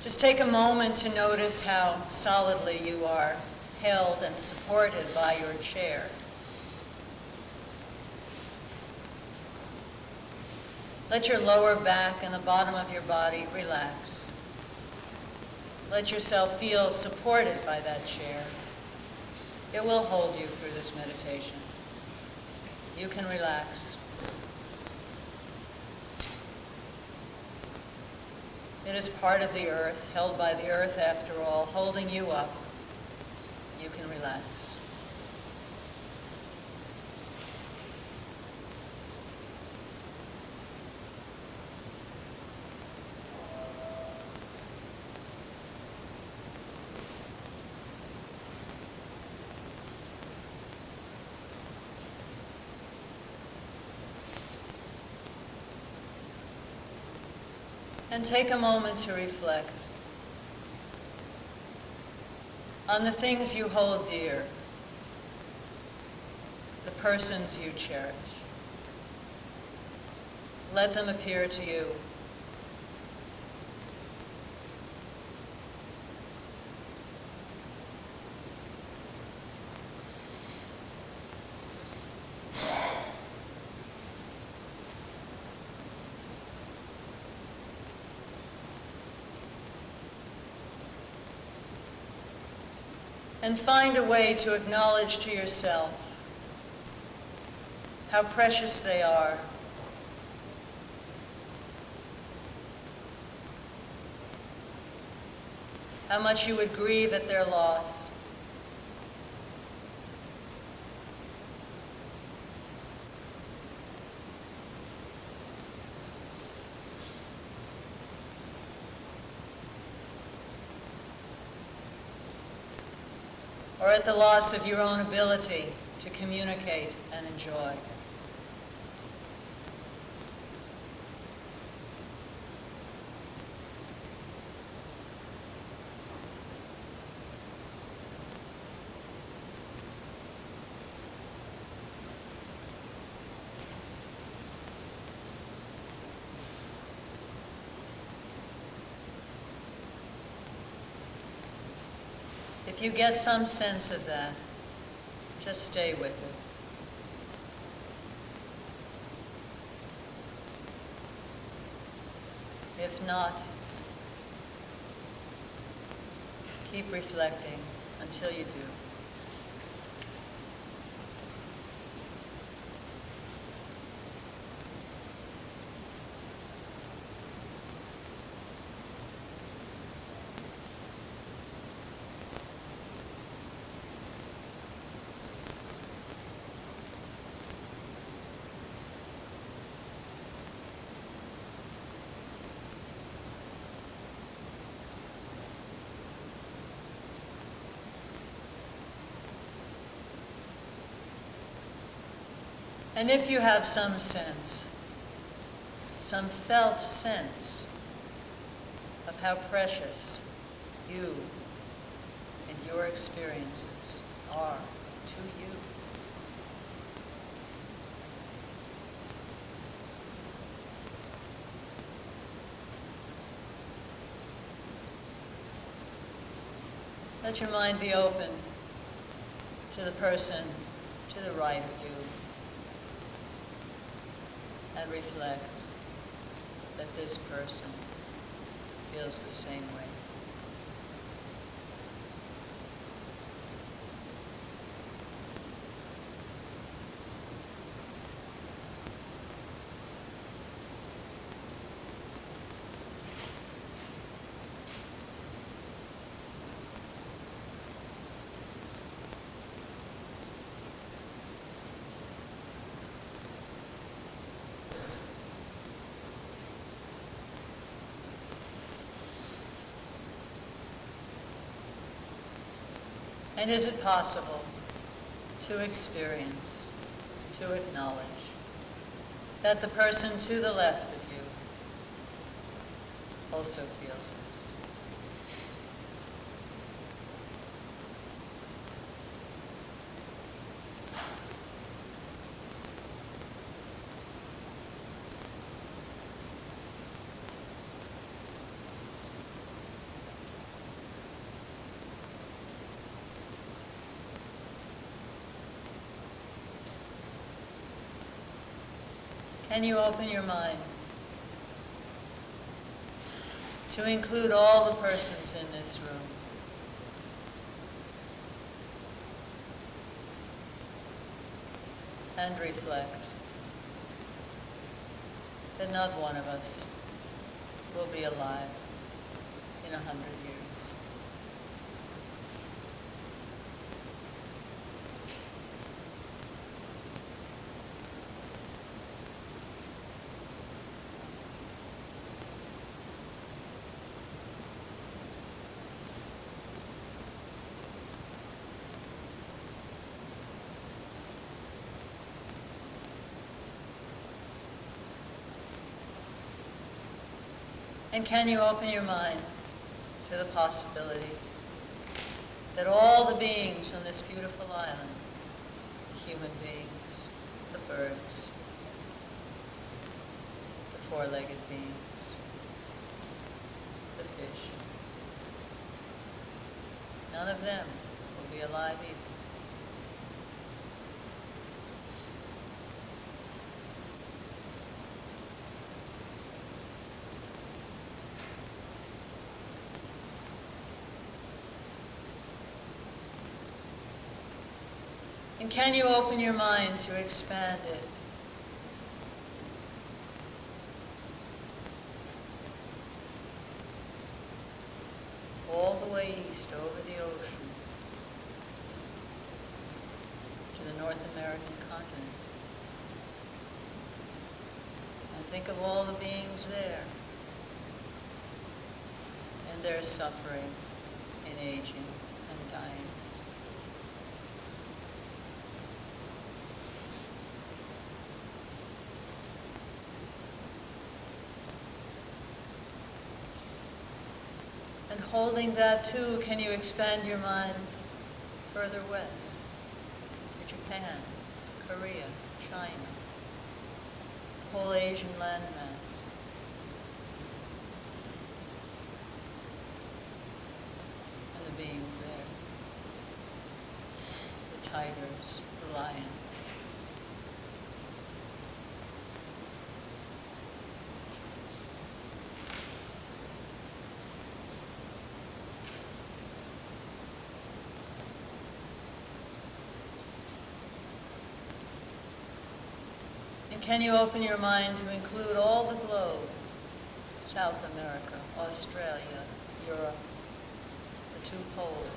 just take a moment to notice how solidly you are held and supported by your chair. Let your lower back and the bottom of your body relax. Let yourself feel supported by that chair. It will hold you through this meditation. You can relax. It is part of the earth, held by the earth after all, holding you up. You can relax. And take a moment to reflect on the things you hold dear, the persons you cherish. Let them appear to you. And find a way to acknowledge to yourself how precious they are. How much you would grieve at their loss. Or at the loss of your own ability to communicate and enjoy. If you get some sense of that, just stay with it. If not, keep reflecting until you do. And if you have some sense, some felt sense of how precious you and your experiences are to you, let your mind be open to the person to the right of you. And reflect that this person feels the same way. And is it possible to experience, to acknowledge that the person to the left of you also feels this? Can you open your mind to include all the persons in this room? And reflect that not one of us will be alive in 100 years. And can you open your mind to the possibility that all the beings on this beautiful island, the human beings, the birds, the four-legged beings, the fish, none of them will be alive either. And can you open your mind to expand it? All the way east over the ocean to the North American continent. And think of all the beings there and their suffering and aging and dying. And holding that too, can you expand your mind further west to Japan, Korea, China, the whole Asian landmass, and the beings there, the tigers, the lions. Can you open your mind to include all the globe, South America, Australia, Europe, the two poles?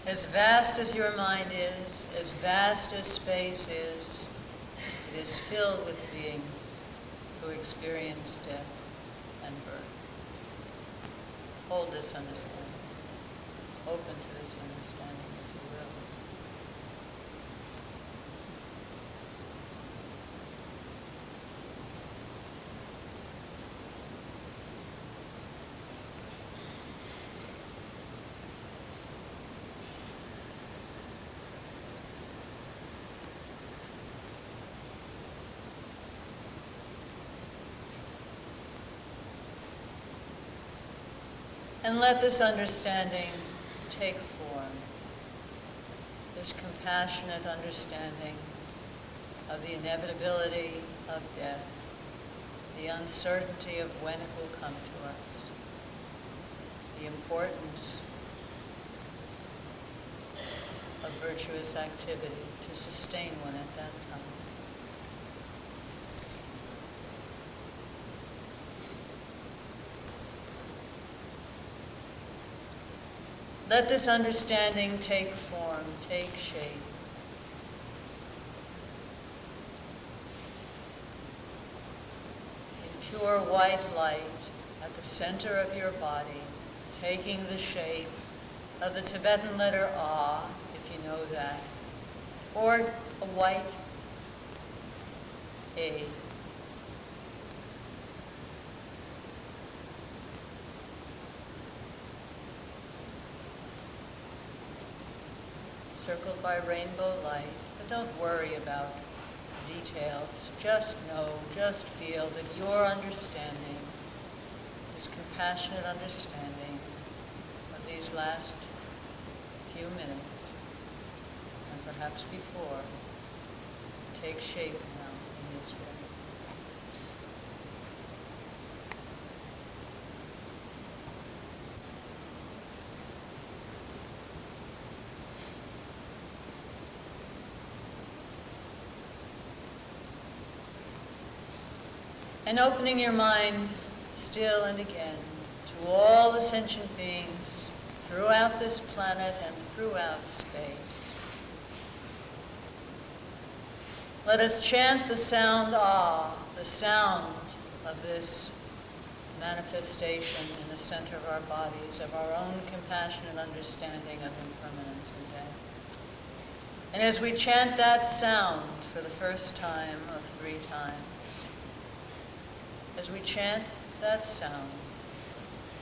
As vast as your mind is, as vast as space is, it is filled with beings who experience death and birth. Hold this understanding. Open to this understanding, if you will. And let this understanding take form, this compassionate understanding of the inevitability of death, the uncertainty of when it will come to us, the importance of virtuous activity to sustain one at that time. Let this understanding take form, take shape. In pure white light at the center of your body, taking the shape of the Tibetan letter A, if you know that, or a white A. Circled by rainbow light, but don't worry about details. Just know, just feel that your understanding, this compassionate understanding of these last few minutes, and perhaps before, take shape now in this way. And opening your mind still and again to all the sentient beings throughout this planet and throughout space. Let us chant the sound Ah, the sound of this manifestation in the center of our bodies, of our own compassionate understanding of impermanence and death. And as we chant that sound for the first time of 3 times, as we chant that sound,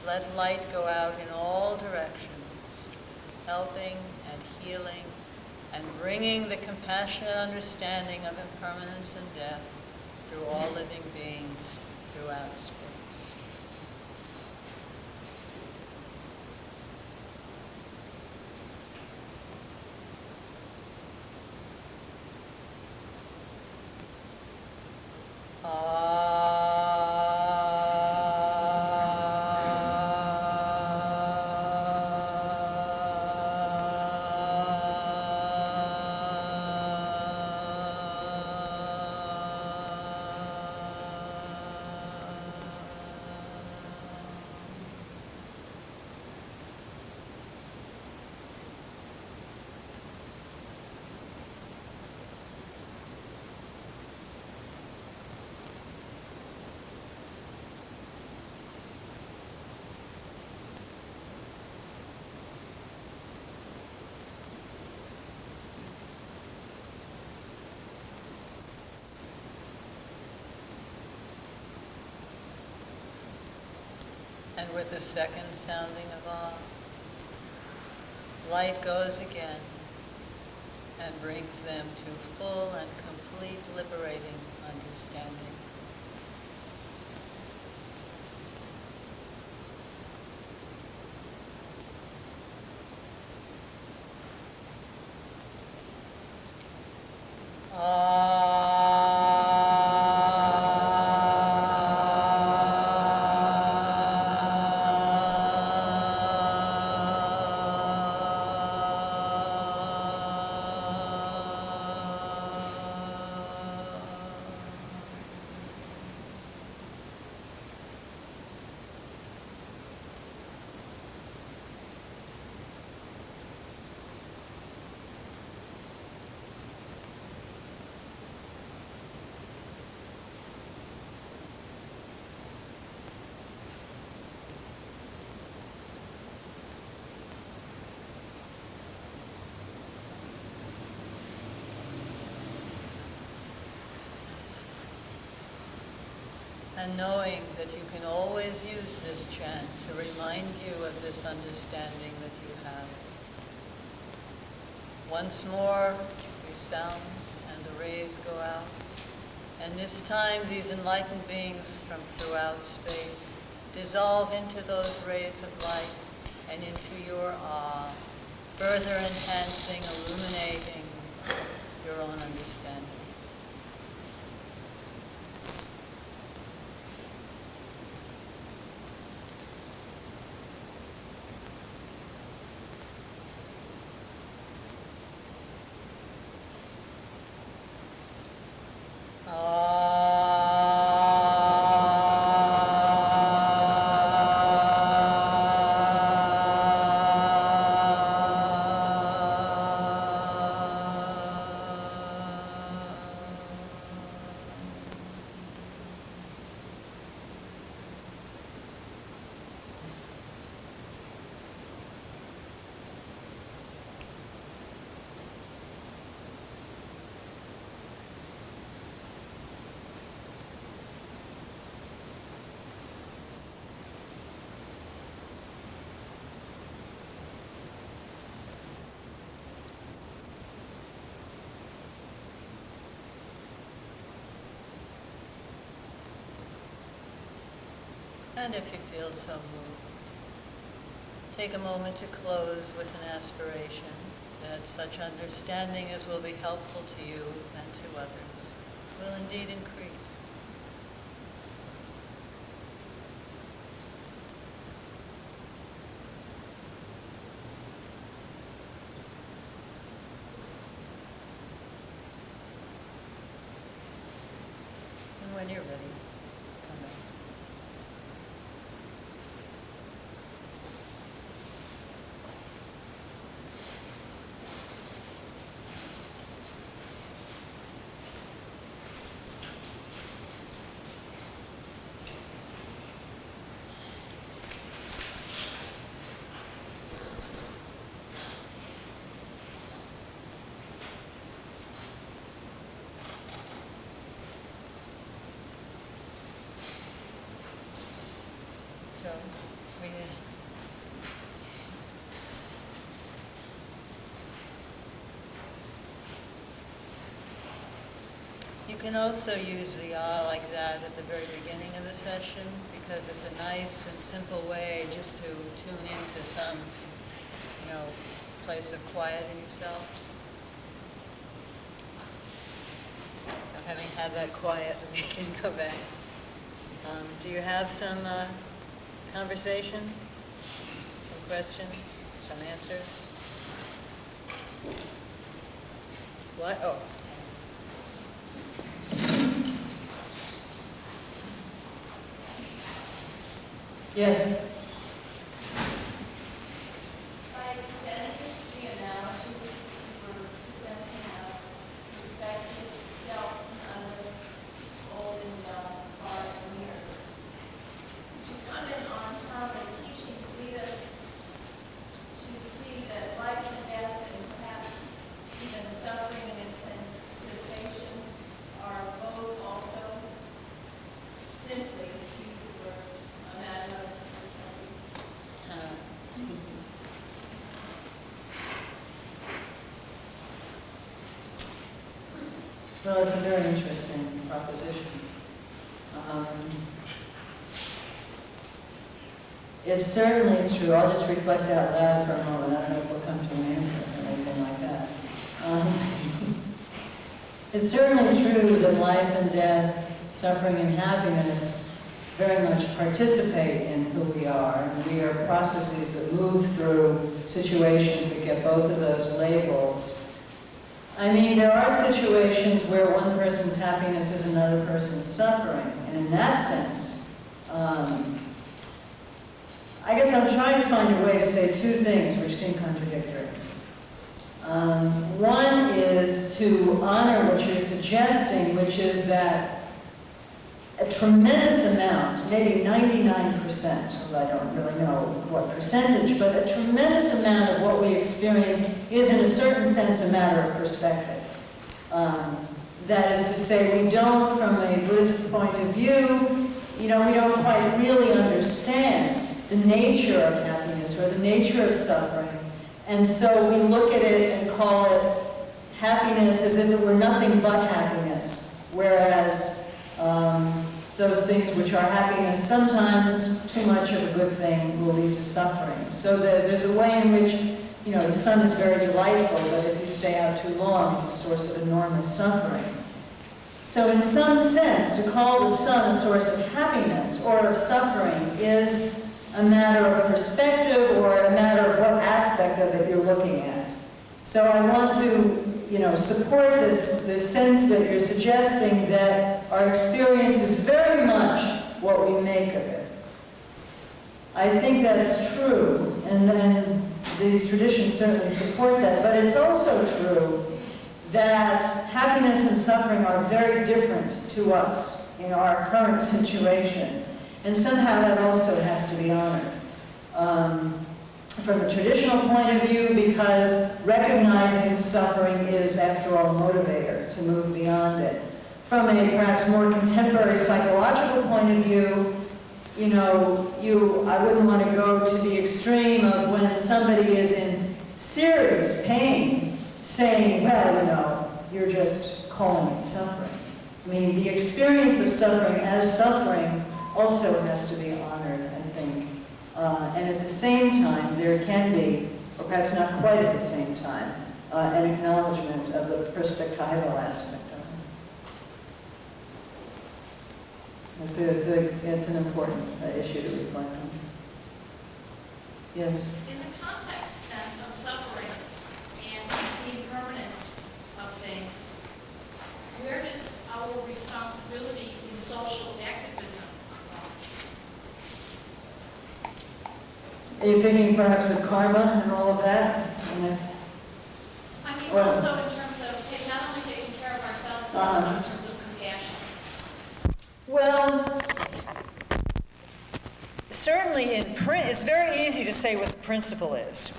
let light go out in all directions, helping and healing and bringing the compassionate understanding of impermanence and death through all living beings throughout space. And with the second sounding of Ah, light goes again and brings them to full and complete liberating understanding. And knowing that you can always use this chant to remind you of this understanding that you have. Once more, we sound and the rays go out. And this time, these enlightened beings from throughout space dissolve into those rays of light and into your Ah, further enhancing, illuminating your own understanding. And if you feel so moved, take a moment to close with an aspiration that such understanding as will be helpful to you and to others will indeed increase. And when you're ready, come back. So you can also use the ah like that at the very beginning of the session, because it's a nice and simple way just to tune into some, place of quiet in yourself. So having had that quiet, we can go back. Do you have some conversation? Some questions? Some answers? What? Oh. Yes. By extending the analogy we're presenting out, perspective, self, and other, old and young, far and near. Could you comment on how the teachings lead us to see that life and death, and perhaps even suffering and its cessation, are both also simply, use the word, a matter of perspective? Well, it's a very interesting proposition. It's certainly true. I'll just reflect out loud for a moment. I don't know if we'll come to an answer or anything like that. It's certainly true that life and death, suffering and happiness very much participate in who we are. And we are processes that move through situations that get both of those labels. I mean, there are situations where one person's happiness is another person's suffering. And in that sense, I guess I'm trying to find a way to say two things which seem contradictory. One is to honor what you're suggesting, which is that a tremendous amount, maybe 99%, I don't really know what percentage, but a tremendous amount of what we experience is in a certain sense a matter of perspective. That is to say, we don't, from a Buddhist point of view, we don't quite really understand the nature of happiness or the nature of suffering. And so we look at it and call it happiness as if it were nothing but happiness, whereas those things which are happiness, sometimes too much of a good thing will lead to suffering. So there's a way in which, the sun is very delightful, but if you stay out too long, it's a source of enormous suffering. So in some sense, to call the sun a source of happiness or of suffering is a matter of perspective or a matter of what aspect of it you're looking at. So I want to, support this sense that you're suggesting that our experience is very much what we make of it. I think that's true, and these traditions certainly support that, but it's also true that happiness and suffering are very different to us in our current situation, and somehow that also has to be honored. From a traditional point of view, because recognizing suffering is, after all, a motivator to move beyond it. From a perhaps more contemporary psychological point of view, I wouldn't want to go to the extreme of when somebody is in serious pain, saying, well, you're just calling it suffering. I mean, the experience of suffering as suffering also has to be honored, I think. And at the same time, there can be, or perhaps not quite at the same time, an acknowledgement of the perspectival aspect of it. It's an important issue to reflect on. Yes? In the context then of suffering and the impermanence of things, where does our responsibility in social activism come? Are you thinking perhaps of karma and all of that? I mean, Well- also in terms of not only taking care of ourselves, but also in terms of compassion. Well, Certainly in print, it's very easy to say what the principle is.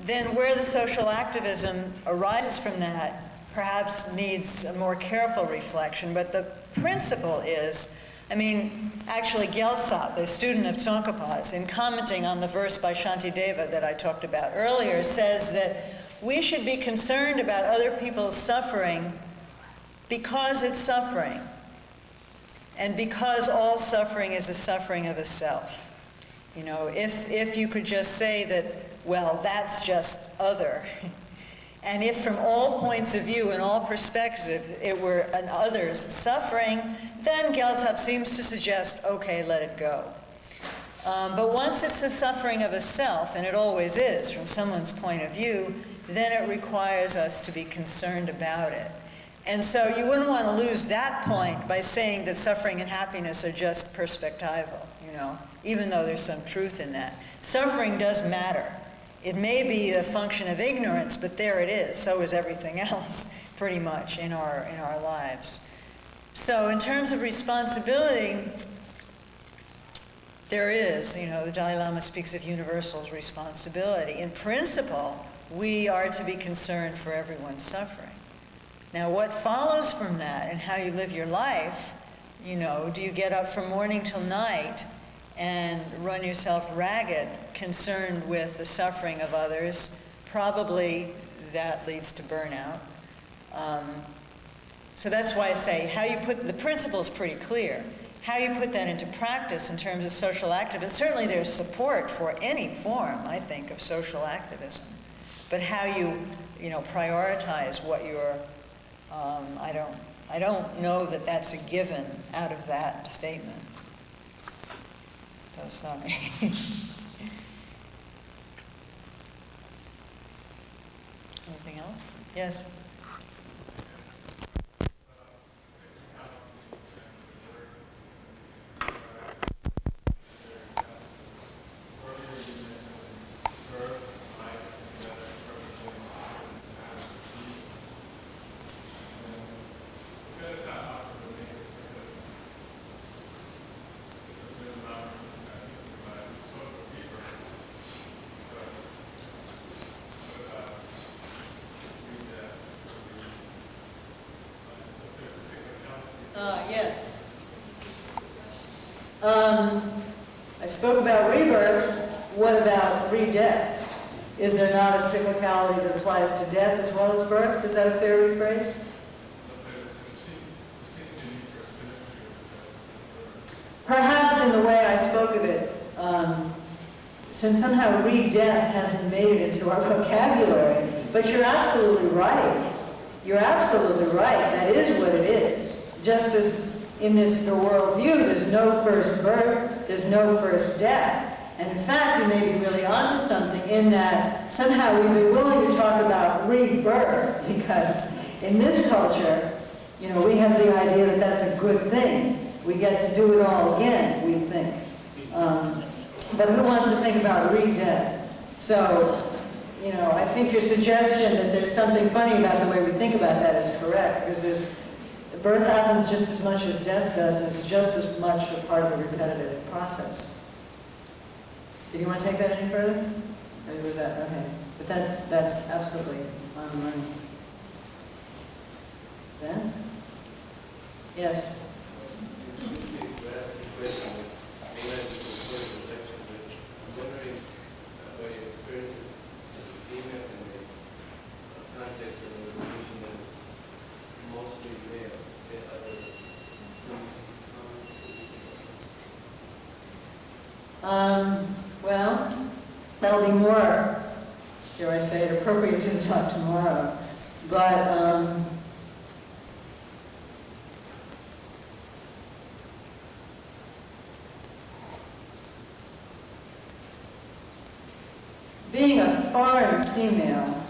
Then where the social activism arises from that perhaps needs a more careful reflection, but the principle is, actually Gyaltsab, a student of Tsongkhapa's, in commenting on the verse by Shantideva that I talked about earlier, says that we should be concerned about other people's suffering because it's suffering, and because all suffering is the suffering of a self. If you could just say that, well, that's just other, and if from all points of view and all perspectives it were an other's suffering, then Gyaltsab seems to suggest, okay, let it go. But once it's the suffering of a self, and it always is from someone's point of view, then it requires us to be concerned about it. And so you wouldn't want to lose that point by saying that suffering and happiness are just perspectival, even though there's some truth in that. Suffering does matter. It may be a function of ignorance, but there it is. So is everything else, pretty much, in our lives. So in terms of responsibility, there is, the Dalai Lama speaks of universal responsibility. In principle, we are to be concerned for everyone's suffering. Now, what follows from that and how you live your life, do you get up from morning till night and run yourself ragged, concerned with the suffering of others? Probably that leads to burnout. So that's why I say how you put, the principle is pretty clear. How you put that into practice in terms of social activism, certainly there's support for any form, I think, of social activism. But how you, prioritize what you're, I don't know that that's a given out of that statement. So sorry. Anything else? Yes? Yes. I spoke about rebirth. What about re-death? Is there not a cyclicality that applies to death as well as birth? Is that a fair rephrase? Perhaps in the way I spoke of it, since somehow re-death hasn't made it into our vocabulary, but you're absolutely right. You're absolutely right. That is what it is. Just as in this the worldview, there's no first birth, there's no first death. And in fact, you may be really onto something in that somehow we'd be willing to talk about rebirth, because in this culture, we have the idea that that's a good thing. We get to do it all again, we think. But who wants to think about re-death? So, I think your suggestion that there's something funny about the way we think about that is correct, because birth happens just as much as death does, and it's just as much a part of the repetitive process. Did you want to take that any further? Or was that okay? But that's absolutely on the money. Ben? Yes. Well, that'll be more, dare I say it, appropriate to the talk tomorrow. But being a foreign female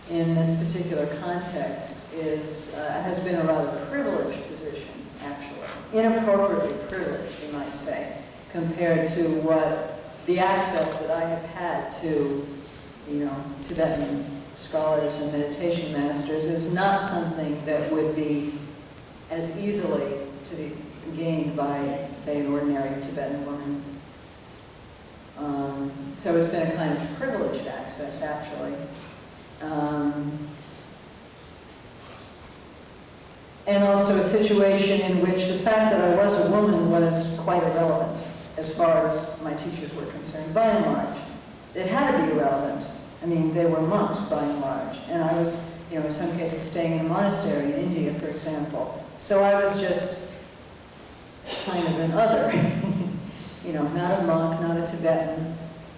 in this particular context has been a rather privileged position, actually. Inappropriately privileged, you might say, compared to what the access that I have had to, Tibetan scholars and meditation masters is not something that would be as easily to be gained by, say, an ordinary Tibetan woman. So it's been a kind of privileged access, actually. And also a situation in which the fact that I was a woman was quite irrelevant as far as my teachers were concerned, by and large. It had to be irrelevant. I mean, they were monks, by and large. And I was, in some cases, staying in a monastery in India, for example. So I was just kind of an other. Not a monk, not a Tibetan,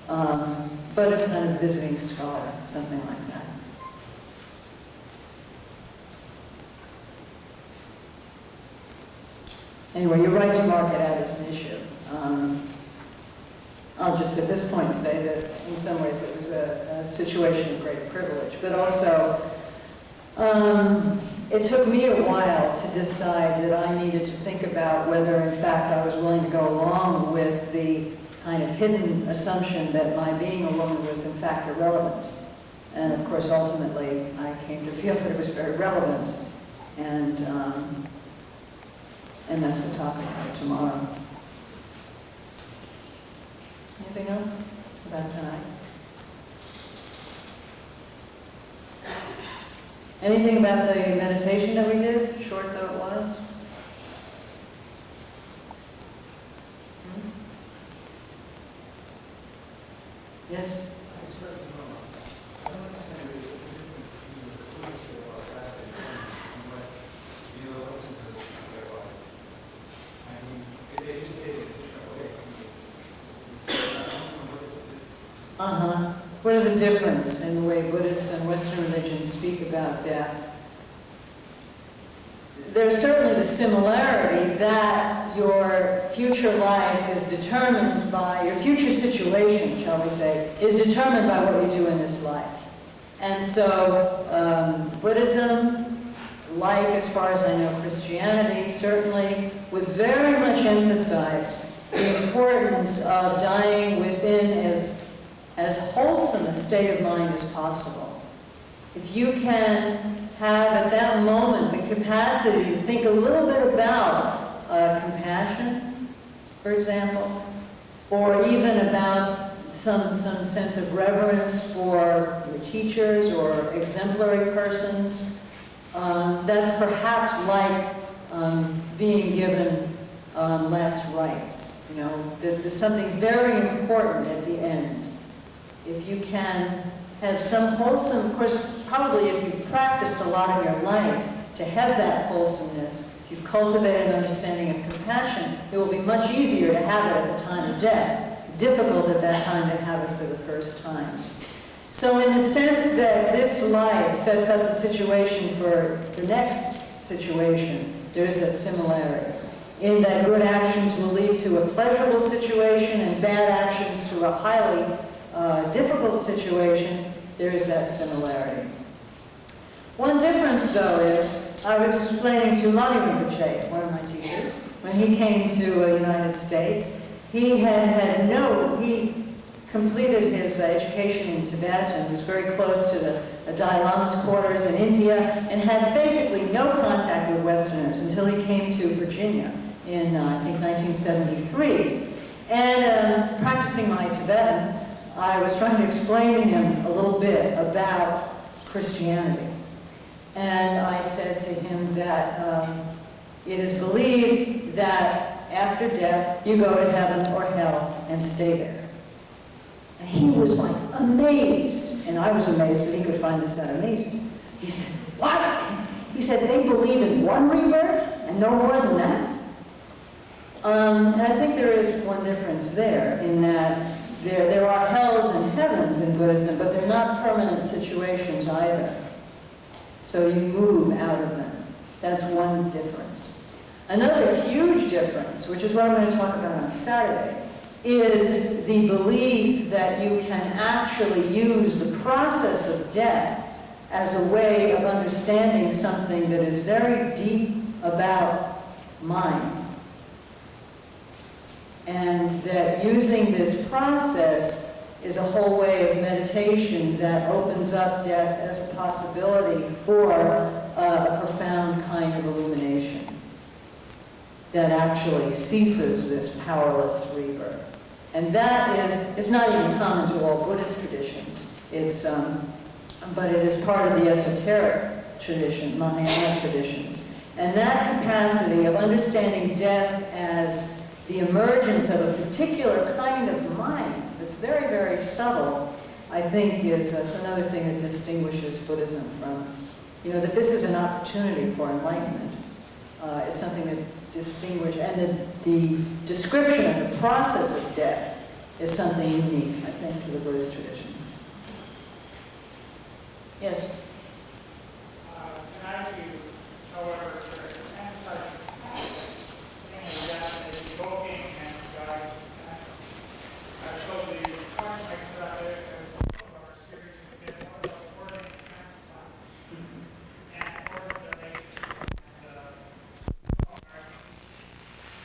but a kind of visiting scholar, something like that. Anyway, you're right to mark it out as an issue. I'll just at this point say that in some ways it was a situation of great privilege, but also it took me a while to decide that I needed to think about whether in fact I was willing to go along with the kind of hidden assumption that my being a woman was in fact irrelevant. And of course ultimately I came to feel that it was very relevant, and that's the topic of tomorrow. Anything else about tonight? Anything about the meditation that we did, short though it was? Yes? I said, I don't understand really what's the difference between the Buddhist way about that and what the Western traditions say about it. I mean, they just say it a different way. I mean, I don't know what is the difference. What is the difference in the way Buddhists and Western religions speak about death? There's certainly the similarity that your future life is determined by, your future situation, shall we say, is determined by what you do in this life. And so Buddhism, like as far as I know Christianity, certainly would very much emphasize the importance of dying within as wholesome a state of mind as possible. If you can have at that moment the capacity to think a little bit about compassion, for example, or even about some sense of reverence for your teachers or exemplary persons, that's perhaps like being given last rites. There's something very important at the end. If you can have some wholesome, of course, probably if you've practiced a lot in your life to have that wholesomeness, if you've cultivated an understanding of compassion, it will be much easier to have it at the time of death. Difficult at that time to have it for the first time. So in the sense that this life sets up the situation for the next situation, there's that similarity. In that good actions will lead to a pleasurable situation and bad actions to a highly difficult situation, there is that similarity. One difference, though, is I was explaining to Lani Rinpoche, one of my teachers, when he came to the United States, he completed his education in Tibet and was very close to the Dalai Lama's quarters in India and had basically no contact with Westerners until he came to Virginia in, I think, 1973. And practicing my Tibetan, I was trying to explain to him a little bit about Christianity. And I said to him that it is believed that after death you go to heaven or hell and stay there. And he was like amazed, and I was amazed that he could find this that amazing. He said, "What?" He said, "They believe in one rebirth and no more than that?" And I think there is one difference there in that Buddhism, but they're not permanent situations either. So you move out of them. That's one difference. Another huge difference, which is what I'm going to talk about on Saturday, is the belief that you can actually use the process of death as a way of understanding something that is very deep about mind. And that using this process is a whole way of meditation that opens up death as a possibility for a profound kind of illumination that actually ceases this powerless rebirth. And that is, it's not even common to all Buddhist traditions. But it is part of the esoteric tradition, Mahayana traditions. And that capacity of understanding death as the emergence of a particular kind of mind that's very, very subtle, I think is another thing that distinguishes Buddhism from, that this is an opportunity for enlightenment. Is something that distinguishes, and the description of the process of death is something unique, I think, to the Buddhist traditions. Yes? Can I argue, however, that anti-thing of death is evoking and guiding. So the context that our series has been one of the wording and organization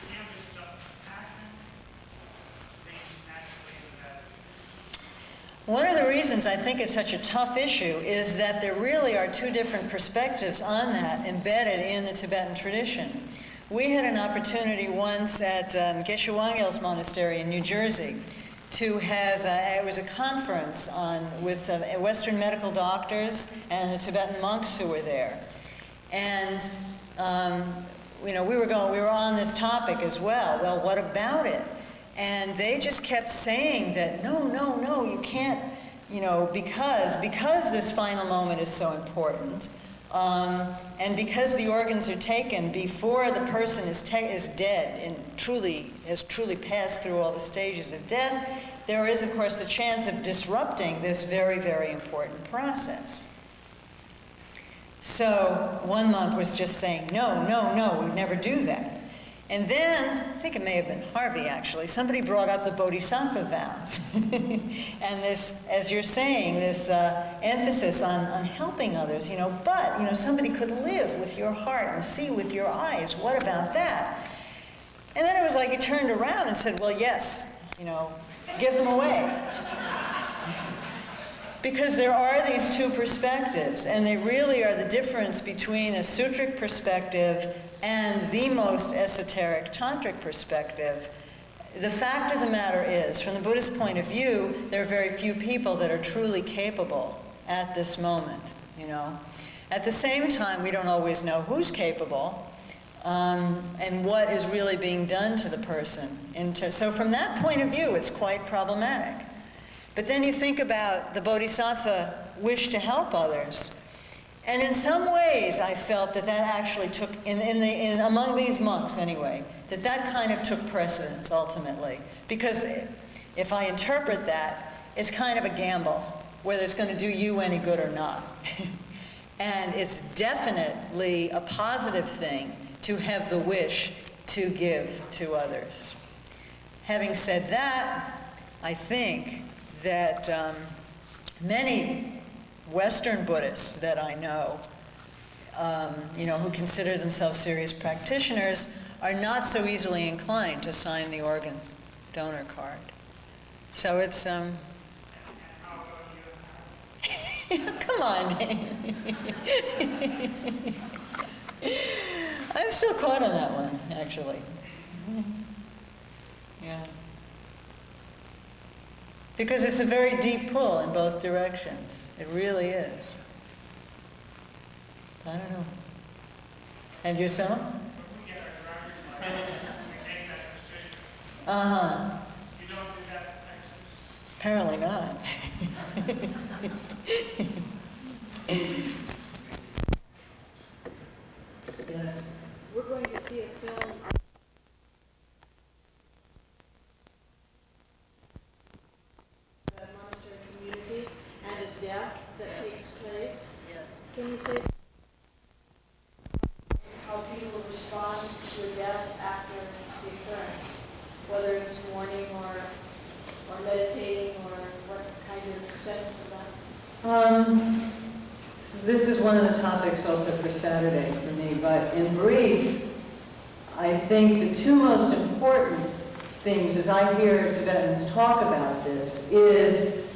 canvas of passion being naturally embedded. One of the reasons I think it's such a tough issue is that there really are two different perspectives on that embedded in the Tibetan tradition. We had an opportunity once at Geshe Wangyal's monastery in New Jersey to have, it was a conference with Western medical doctors and the Tibetan monks who were there. And we were on this topic as well. Well, what about it? And they just kept saying that, no, you can't, because this final moment is so important, and because the organs are taken before the person is dead and has truly passed through all the stages of death, there is, of course, the chance of disrupting this very, very important process. So one monk was just saying, no, we'd never do that. And then, I think it may have been Harvey actually, somebody brought up the Bodhisattva vows. And this, as you're saying, this emphasis on helping others, but, somebody could live with your heart and see with your eyes. What about that? And then it was like he turned around and said, well, yes, give them away. Because there are these two perspectives, and they really are the difference between a sutric perspective and the most esoteric tantric perspective. The fact of the matter is, from the Buddhist point of view, there are very few people that are truly capable at this moment, At the same time, we don't always know who's capable and what is really being done to the person. So from that point of view, it's quite problematic. But then you think about the Bodhisattva wish to help others. And in some ways, I felt that actually took, among these monks anyway, that kind of took precedence ultimately. Because if I interpret that, it's kind of a gamble, whether it's going to do you any good or not. And it's definitely a positive thing to have the wish to give to others. Having said that, I think that many Western Buddhists that I know, who consider themselves serious practitioners, are not so easily inclined to sign the organ donor card. So it's, come on, I'm still caught on that one, actually. Yeah. Because it's a very deep pull in both directions. It really is. I don't know. And yourself? Uh-huh. You don't do that, Apparently not. Yes. We're going to see a film. The monastery community So this is one of the topics also for Saturday for me, but in brief, I think the two most important things as I hear Tibetans talk about this is,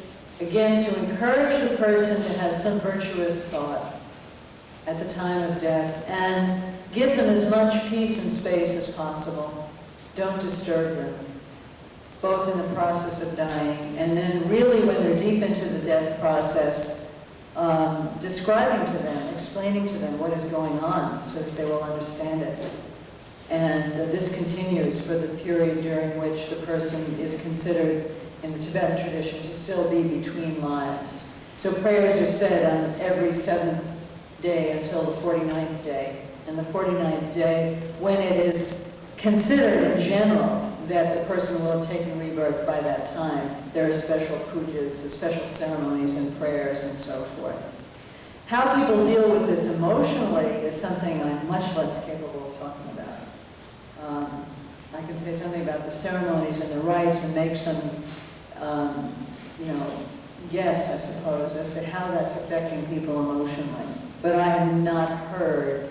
again, to encourage the person to have some virtuous thought at the time of death and give them as much peace and space as possible. Don't disturb them, both in the process of dying and then really when they're deep into the death process, describing to them, explaining to them what is going on so that they will understand it. And this continues for the period during which the person is considered in the Tibetan tradition to still be between lives. So prayers are said on every 7th day until the 49th day. And the 49th day, when it is considered in general that the person will have taken rebirth by that time, there are special pujas, special ceremonies and prayers and so forth. How people deal with this emotionally is something I'm much less capable of talking about. I can say something about the ceremonies and the rites and make some, guess, I suppose, as to how that's affecting people emotionally. But I have not heard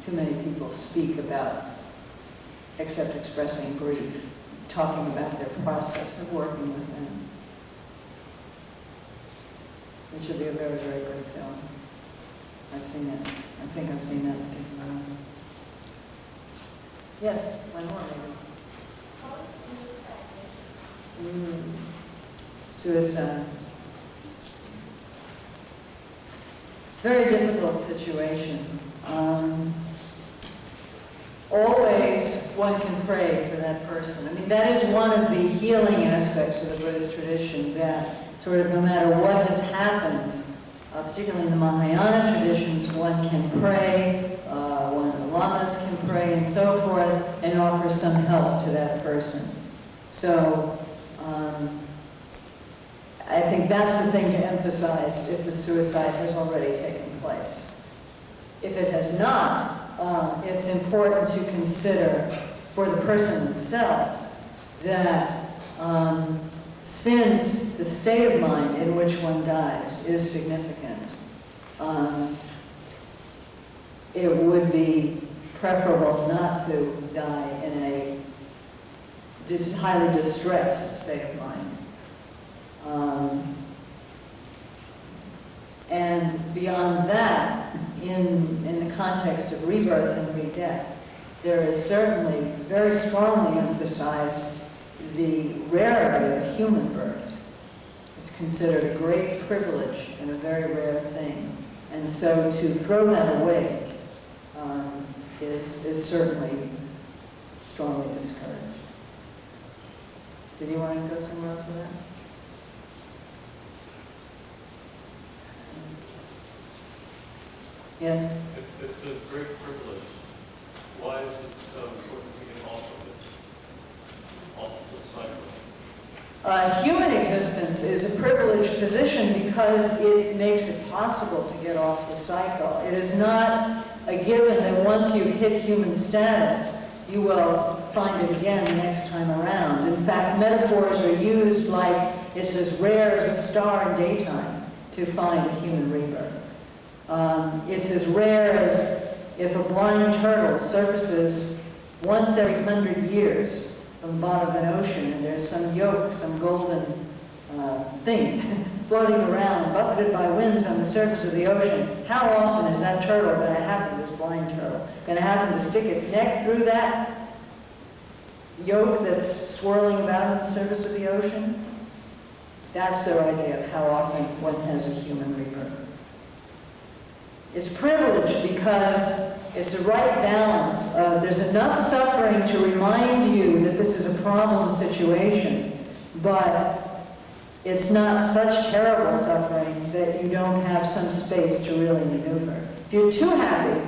too many people speak about, except expressing grief, talking about their process of working with them. It should be a very, very good film. I've seen it. I think I've seen that particular one. Yes, one more maybe. What is suicide? Suicide. It's a very difficult situation. Always one can pray for that person. I mean, that is one of the healing aspects of the Buddhist tradition, that sort of no matter what has happened, particularly in the Mahayana traditions, one can pray, one of the lamas can pray and so forth, and offer some help to that person. So, I think that's the thing to emphasize if the suicide has already taken place. If it has not, it's important to consider for the person themselves that since the state of mind in which one dies is significant, it would be preferable not to die in a highly distressed state of mind. And beyond that, in the context of rebirth and re-death, there is certainly very strongly emphasized the rarity of a human birth. It's considered a great privilege and a very rare thing. And so to throw that away is certainly strongly discouraged. Did you want to go somewhere else with that? Yes? It's a great privilege. Why is it so important to get off of the cycle? Human existence is a privileged position because it makes it possible to get off the cycle. It is not a given that once you hit human status, you will find it again the next time around. In fact, metaphors are used like it's as rare as a star in daytime to find a human rebirth. It's as rare as if a blind turtle surfaces once every 100 years from the bottom of an ocean and there's some yolk, some golden thing floating around, buffeted by winds on the surface of the ocean. How often is that turtle going to happen, this blind turtle, going to happen to stick its neck through that yolk that's swirling about on the surface of the ocean? That's their idea of how often one has a human rebirth. It's privileged because it's the right balance. There's enough suffering to remind you that this is a problem situation, but it's not such terrible suffering that you don't have some space to really maneuver. If you're too happy,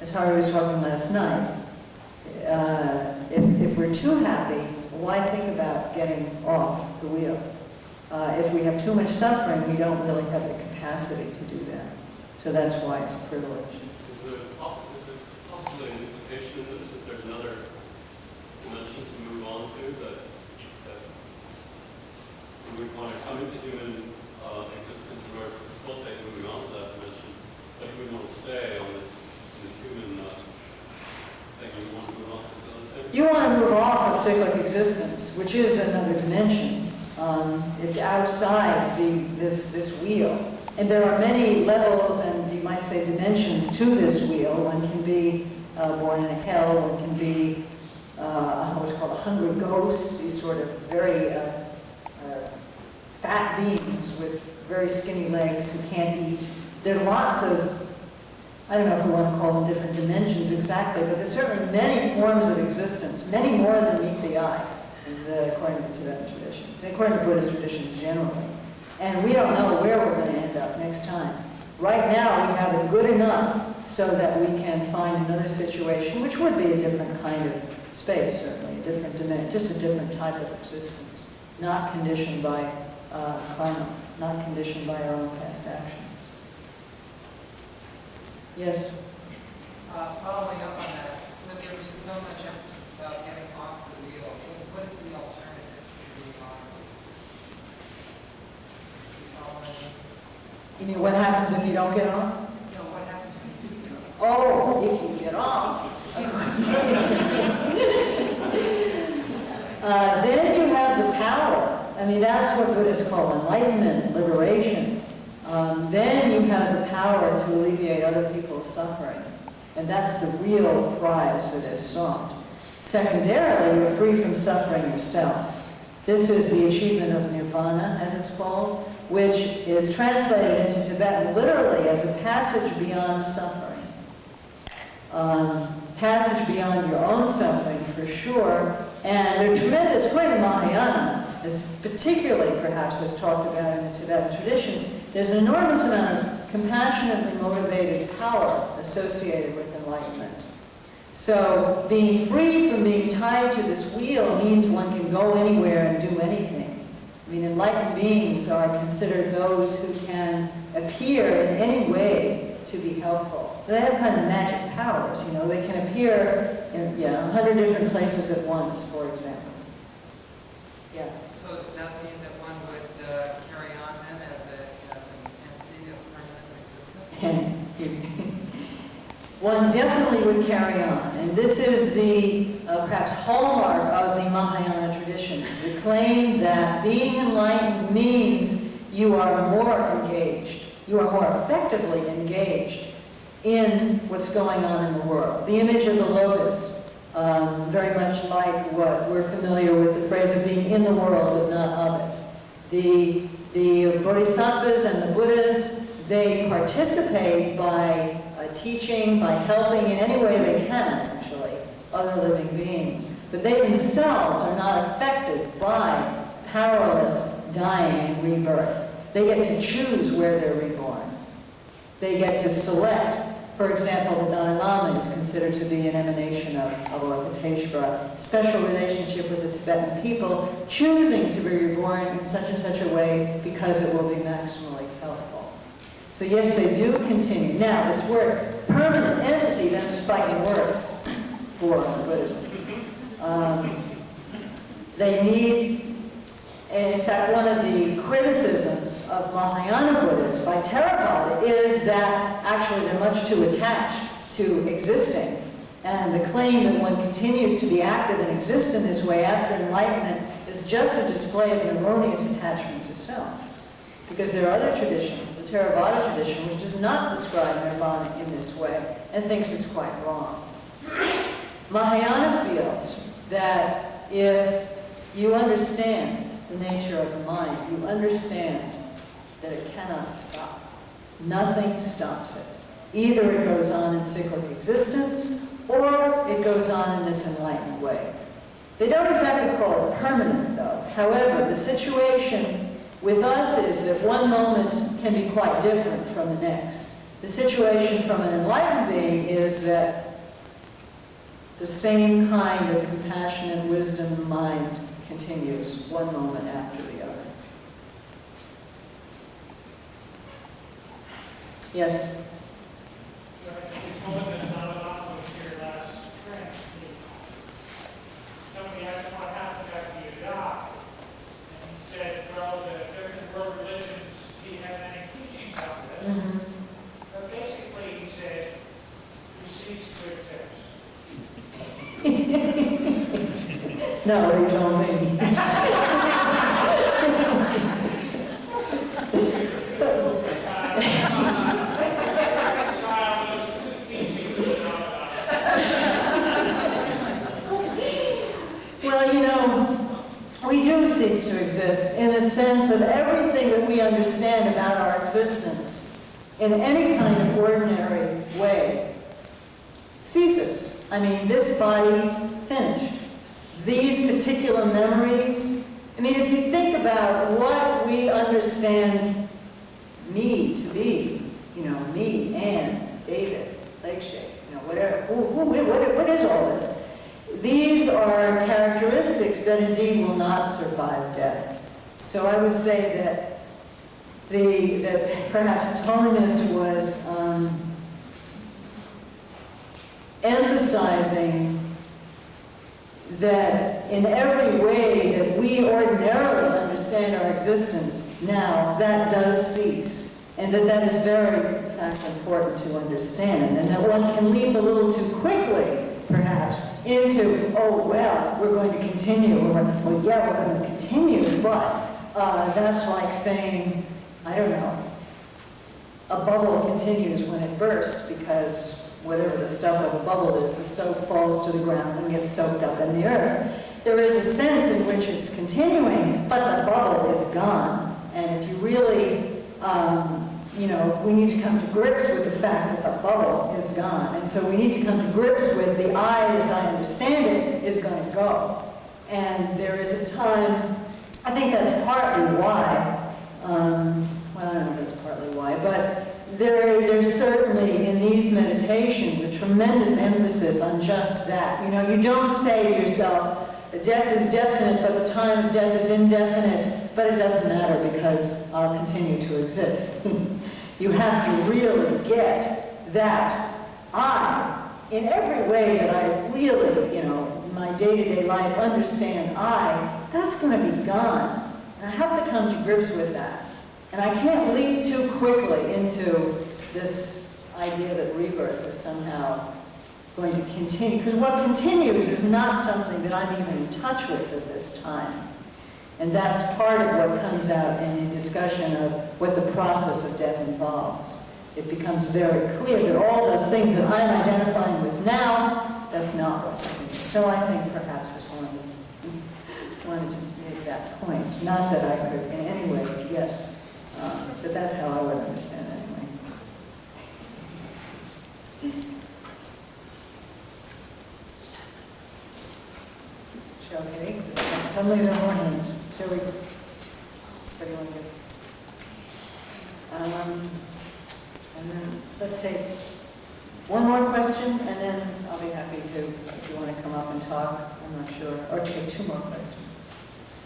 as Hari was talking last night, if we're too happy, why think about getting off the wheel? If we have too much suffering, we don't really have the capacity to do that. So that's why it's privileged. Is there possibly an implication in this that there's another dimension to move on to that we would want to come into human existence say on this human thing? You want to move on to this other thing? You want to move off of cyclic existence, which is another dimension. It's outside this wheel. And there are many levels and you might say dimensions to this wheel. One can be born in a hell, one can be what's called a hungry ghost, these sort of very fat beings with very skinny legs who can't eat. There are lots of, I don't know if we want to call them different dimensions exactly, but there's certainly many forms of existence, many more than meet the eye, according to Tibetan tradition, according to Buddhist traditions generally. And we don't know where we're going to end up next time. Right now, we have it good enough so that we can find another situation, which would be a different kind of space, certainly, a different dimension, just a different type of existence, not conditioned by karma, not conditioned by our own past actions. Yes? Following up on that, would there be so much emphasis about getting off the wheel? What is the alternative to being on the wheel? You mean what happens if you don't get off? No, what happens when you do get off? Oh, if you get off. Then you have the power. I mean, that's what Buddhists call enlightenment, liberation. Then you have the power to alleviate other people's suffering. And that's the real prize that is sought. Secondarily, you're free from suffering yourself. This is the achievement of nirvana, as it's called, which is translated into Tibetan literally as a passage beyond suffering. Passage beyond your own suffering, for sure. And they're tremendous, according to Mahayana, as particularly perhaps as talked about in the Tibetan traditions, there's an enormous amount of compassionately motivated power associated with enlightenment. So being free from being tied to this wheel means one can go anywhere and do anything. I mean, enlightened beings are considered those who can appear in any way to be helpful. They have kind of magic powers, you know. They can appear in 100 different places at once, for example. Yeah. So does that mean that one would carry on then as an entity of permanent existence? One definitely would carry on. And this is the perhaps hallmark of the Mahayana traditions, the claim that being enlightened means you are more engaged, you are more effectively engaged in what's going on in the world. The image of the lotus, very much like what we're familiar with the phrase of being in the world but not of it. The bodhisattvas and the Buddhas, they participate by teaching, by helping in any way they can, actually, other living beings. But they themselves are not affected by powerless dying and rebirth. They get to choose where they're reborn. They get to select. For example, the Dalai Lama is considered to be an emanation of Avalokiteshvara, special relationship with the Tibetan people, choosing to be reborn in such and such a way because it will be maximally helpful. So yes, they do continue. Now, this word permanent entity, then is fighting words for Buddhism. They need, in fact, one of the criticisms of Mahayana Buddhists by Theravada is that actually they're much too attached to existing. And the claim that one continues to be active and exist in this way after enlightenment is just a display of an erroneous attachment to self. Because there are other traditions, the Theravada tradition, which does not describe nirvana in this way and thinks it's quite wrong. Mahayana feels that if you understand the nature of the mind, you understand that it cannot stop. Nothing stops it. Either it goes on in cyclic existence, or it goes on in this enlightened way. They don't exactly call it permanent, though. However, the situation with us is that one moment can be quite different from the next. The situation from an enlightened being is that the same kind of compassionate wisdom mind continues one moment after the other. Yes? Somebody asked him what happens after you die. And he said, well, the different world religions, do you have any teachings on this? But basically, he said, It's not what he told me. Well, you know, we do cease to exist in the sense of everything that we understand about our existence in any kind of ordinary way ceases. I mean, this body finished. These particular memories, I mean, if you think about what we understand me to be, you know, me, Anne, David, Lakeshake, you know, whatever, what is all this? These are characteristics that indeed will not survive death. So I would say that that perhaps holiness was emphasizing that in every way that we ordinarily understand our existence now, that does cease. And that is very, in fact, important to understand. And that one can leap a little too quickly, perhaps, into, oh, well, we're going to continue. Or, well, yeah, we're going to continue, but that's like saying, I don't know, a bubble continues when it bursts because whatever the stuff of a bubble is, the soap falls to the ground and gets soaked up in the earth. There is a sense in which it's continuing, but the bubble is gone. And if you really, you know, we need to come to grips with the fact that the bubble is gone. And so we need to come to grips with the I, as I understand it, is going to go. And there is a time, I think that's partly why, well, I don't know if that's partly why, but there's certainly in these meditations a tremendous emphasis on just that. You know, you don't say to yourself, death is definite, but the time of death is indefinite, but it doesn't matter because I'll continue to exist. You have to really get that I, in every way that I really, you know, in my day-to-day life understand that's going to be gone. And I have to come to grips with that. And I can't leap too quickly into this idea that rebirth is somehow going to continue. Because what continues is not something that I'm even in touch with at this time. And that's part of what comes out in the discussion of what the process of death involves. It becomes very clear that all those things that I'm identifying with now, that's not what happens. So I think perhaps this one wanted to make that point. Not that I could in any way, yes. But that's how I would understand it anyway. Shall we? Suddenly there are more hands. Shall we? What do you want to do? And then let's take one more question, and then I'll be happy to, if you want to come up and talk, I'm not sure. Or take two more questions.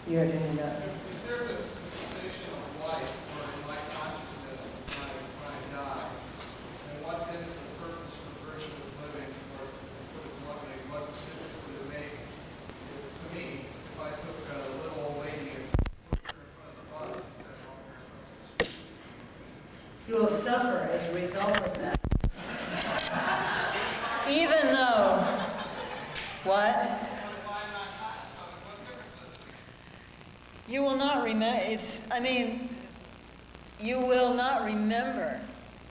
You're doing that. If there's a cessation of life, or in my consciousness when I die, then what is the purpose for virtuous living, or to put it bluntly, what difference would it make to me if I took a little old lady and put her in front of the bus instead of on her? You will suffer as a result of that. Even though, what? You will not remember, you will not remember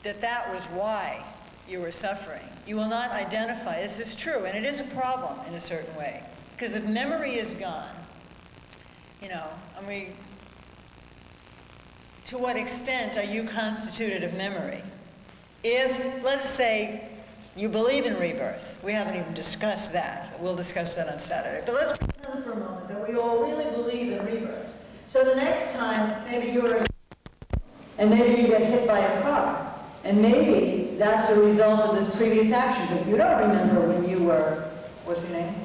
that that was why you were suffering. You will not identify, this is true, and it is a problem in a certain way. Because if memory is gone, you know, to what extent are you constituted of memory? If, let's say, you believe in rebirth. We haven't even discussed that. We'll discuss that on Saturday. But let's pretend for a moment that we all really believe in rebirth. So the next time, maybe you're and maybe you get hit by a car. And maybe that's a result of this previous action, but you don't remember when you were, what's your name?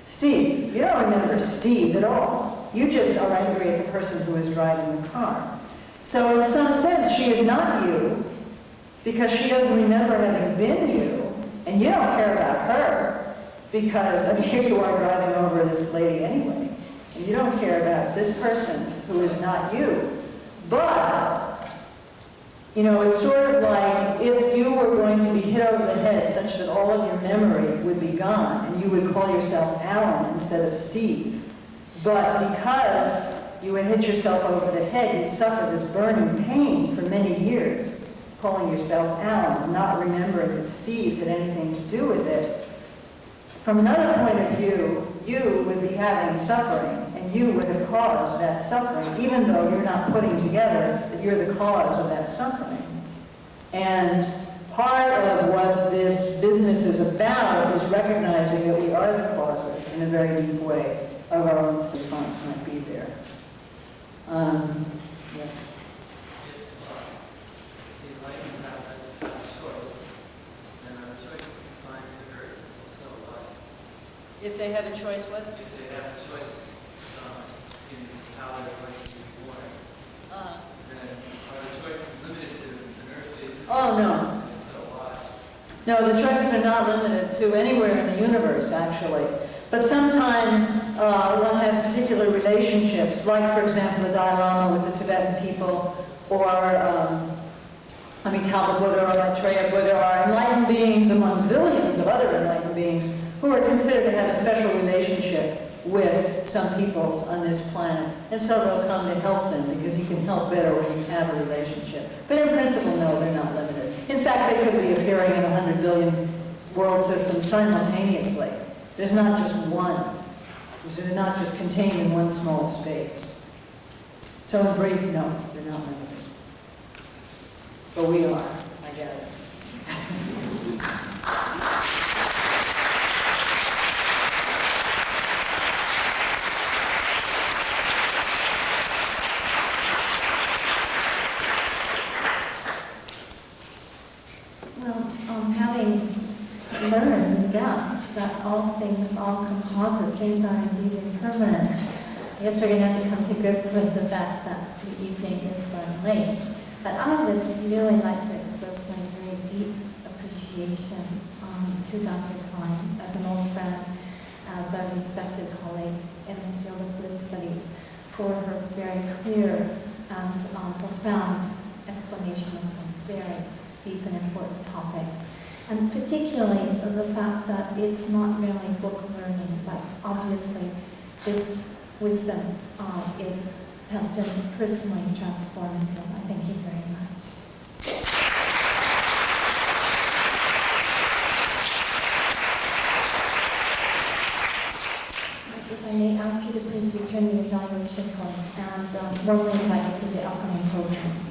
Steve. You don't remember Steve at all. You just are angry at the person who is driving the car. So in some sense, she is not you, because she doesn't remember having been you, and you don't care about her, because, I mean, here you are driving over this lady anyway, and you don't care about this person who is not you. But You know, it's sort of like if you were going to be hit over the head such that all of your memory would be gone, and you would call yourself Alan instead of Steve. But because you had hit yourself over the head, you'd suffer this burning pain for many years, calling yourself Alan, and not remembering that Steve had anything to do with it. From another point of view, you would be having suffering, and you would have caused that suffering, even though you're not putting together that you're the cause of that suffering. And part of what this business is about is recognizing that we are the causes in a very deep way of our own response might be there. Yes. If the enlightenment have a choice, then our choices can find to hurt people so what? If they have a choice, what? If they have a choice in how they're going to be born, then are the choices limited to an earthly existence? Oh, no. And so what? No, the choices are not limited to anywhere in the universe, actually. But sometimes one has particular relationships, like, for example, the Dalai Lama with the Tibetan people, or Amitabha Buddha or Maitreya Buddha are enlightened beings among zillions of other enlightened beings who are considered to have a special relationship with some peoples on this planet. And so they'll come to help them, because you can help better when you have a relationship. But in principle, no, they're not limited. In fact, they could be appearing in 100 billion world systems simultaneously. There's not just one. They're not just contained in one small space. So in brief, no, they're not limited. But we are, I get it. Well, having learned that all things, all composite things are indeed impermanent, I guess we're going to have to come to grips with the fact that the evening is running late. But I would really like to express my very deep appreciation to Dr. Klein as an old friend, as a respected colleague in the field of Buddhist studies, for her very clear and profound explanation of some very deep and important topics. And particularly the fact that it's not merely book learning, but obviously this wisdom has been personally transformative. I thank you very much. If I may ask you to please return the evaluation forms and warmly invite you to the upcoming programs.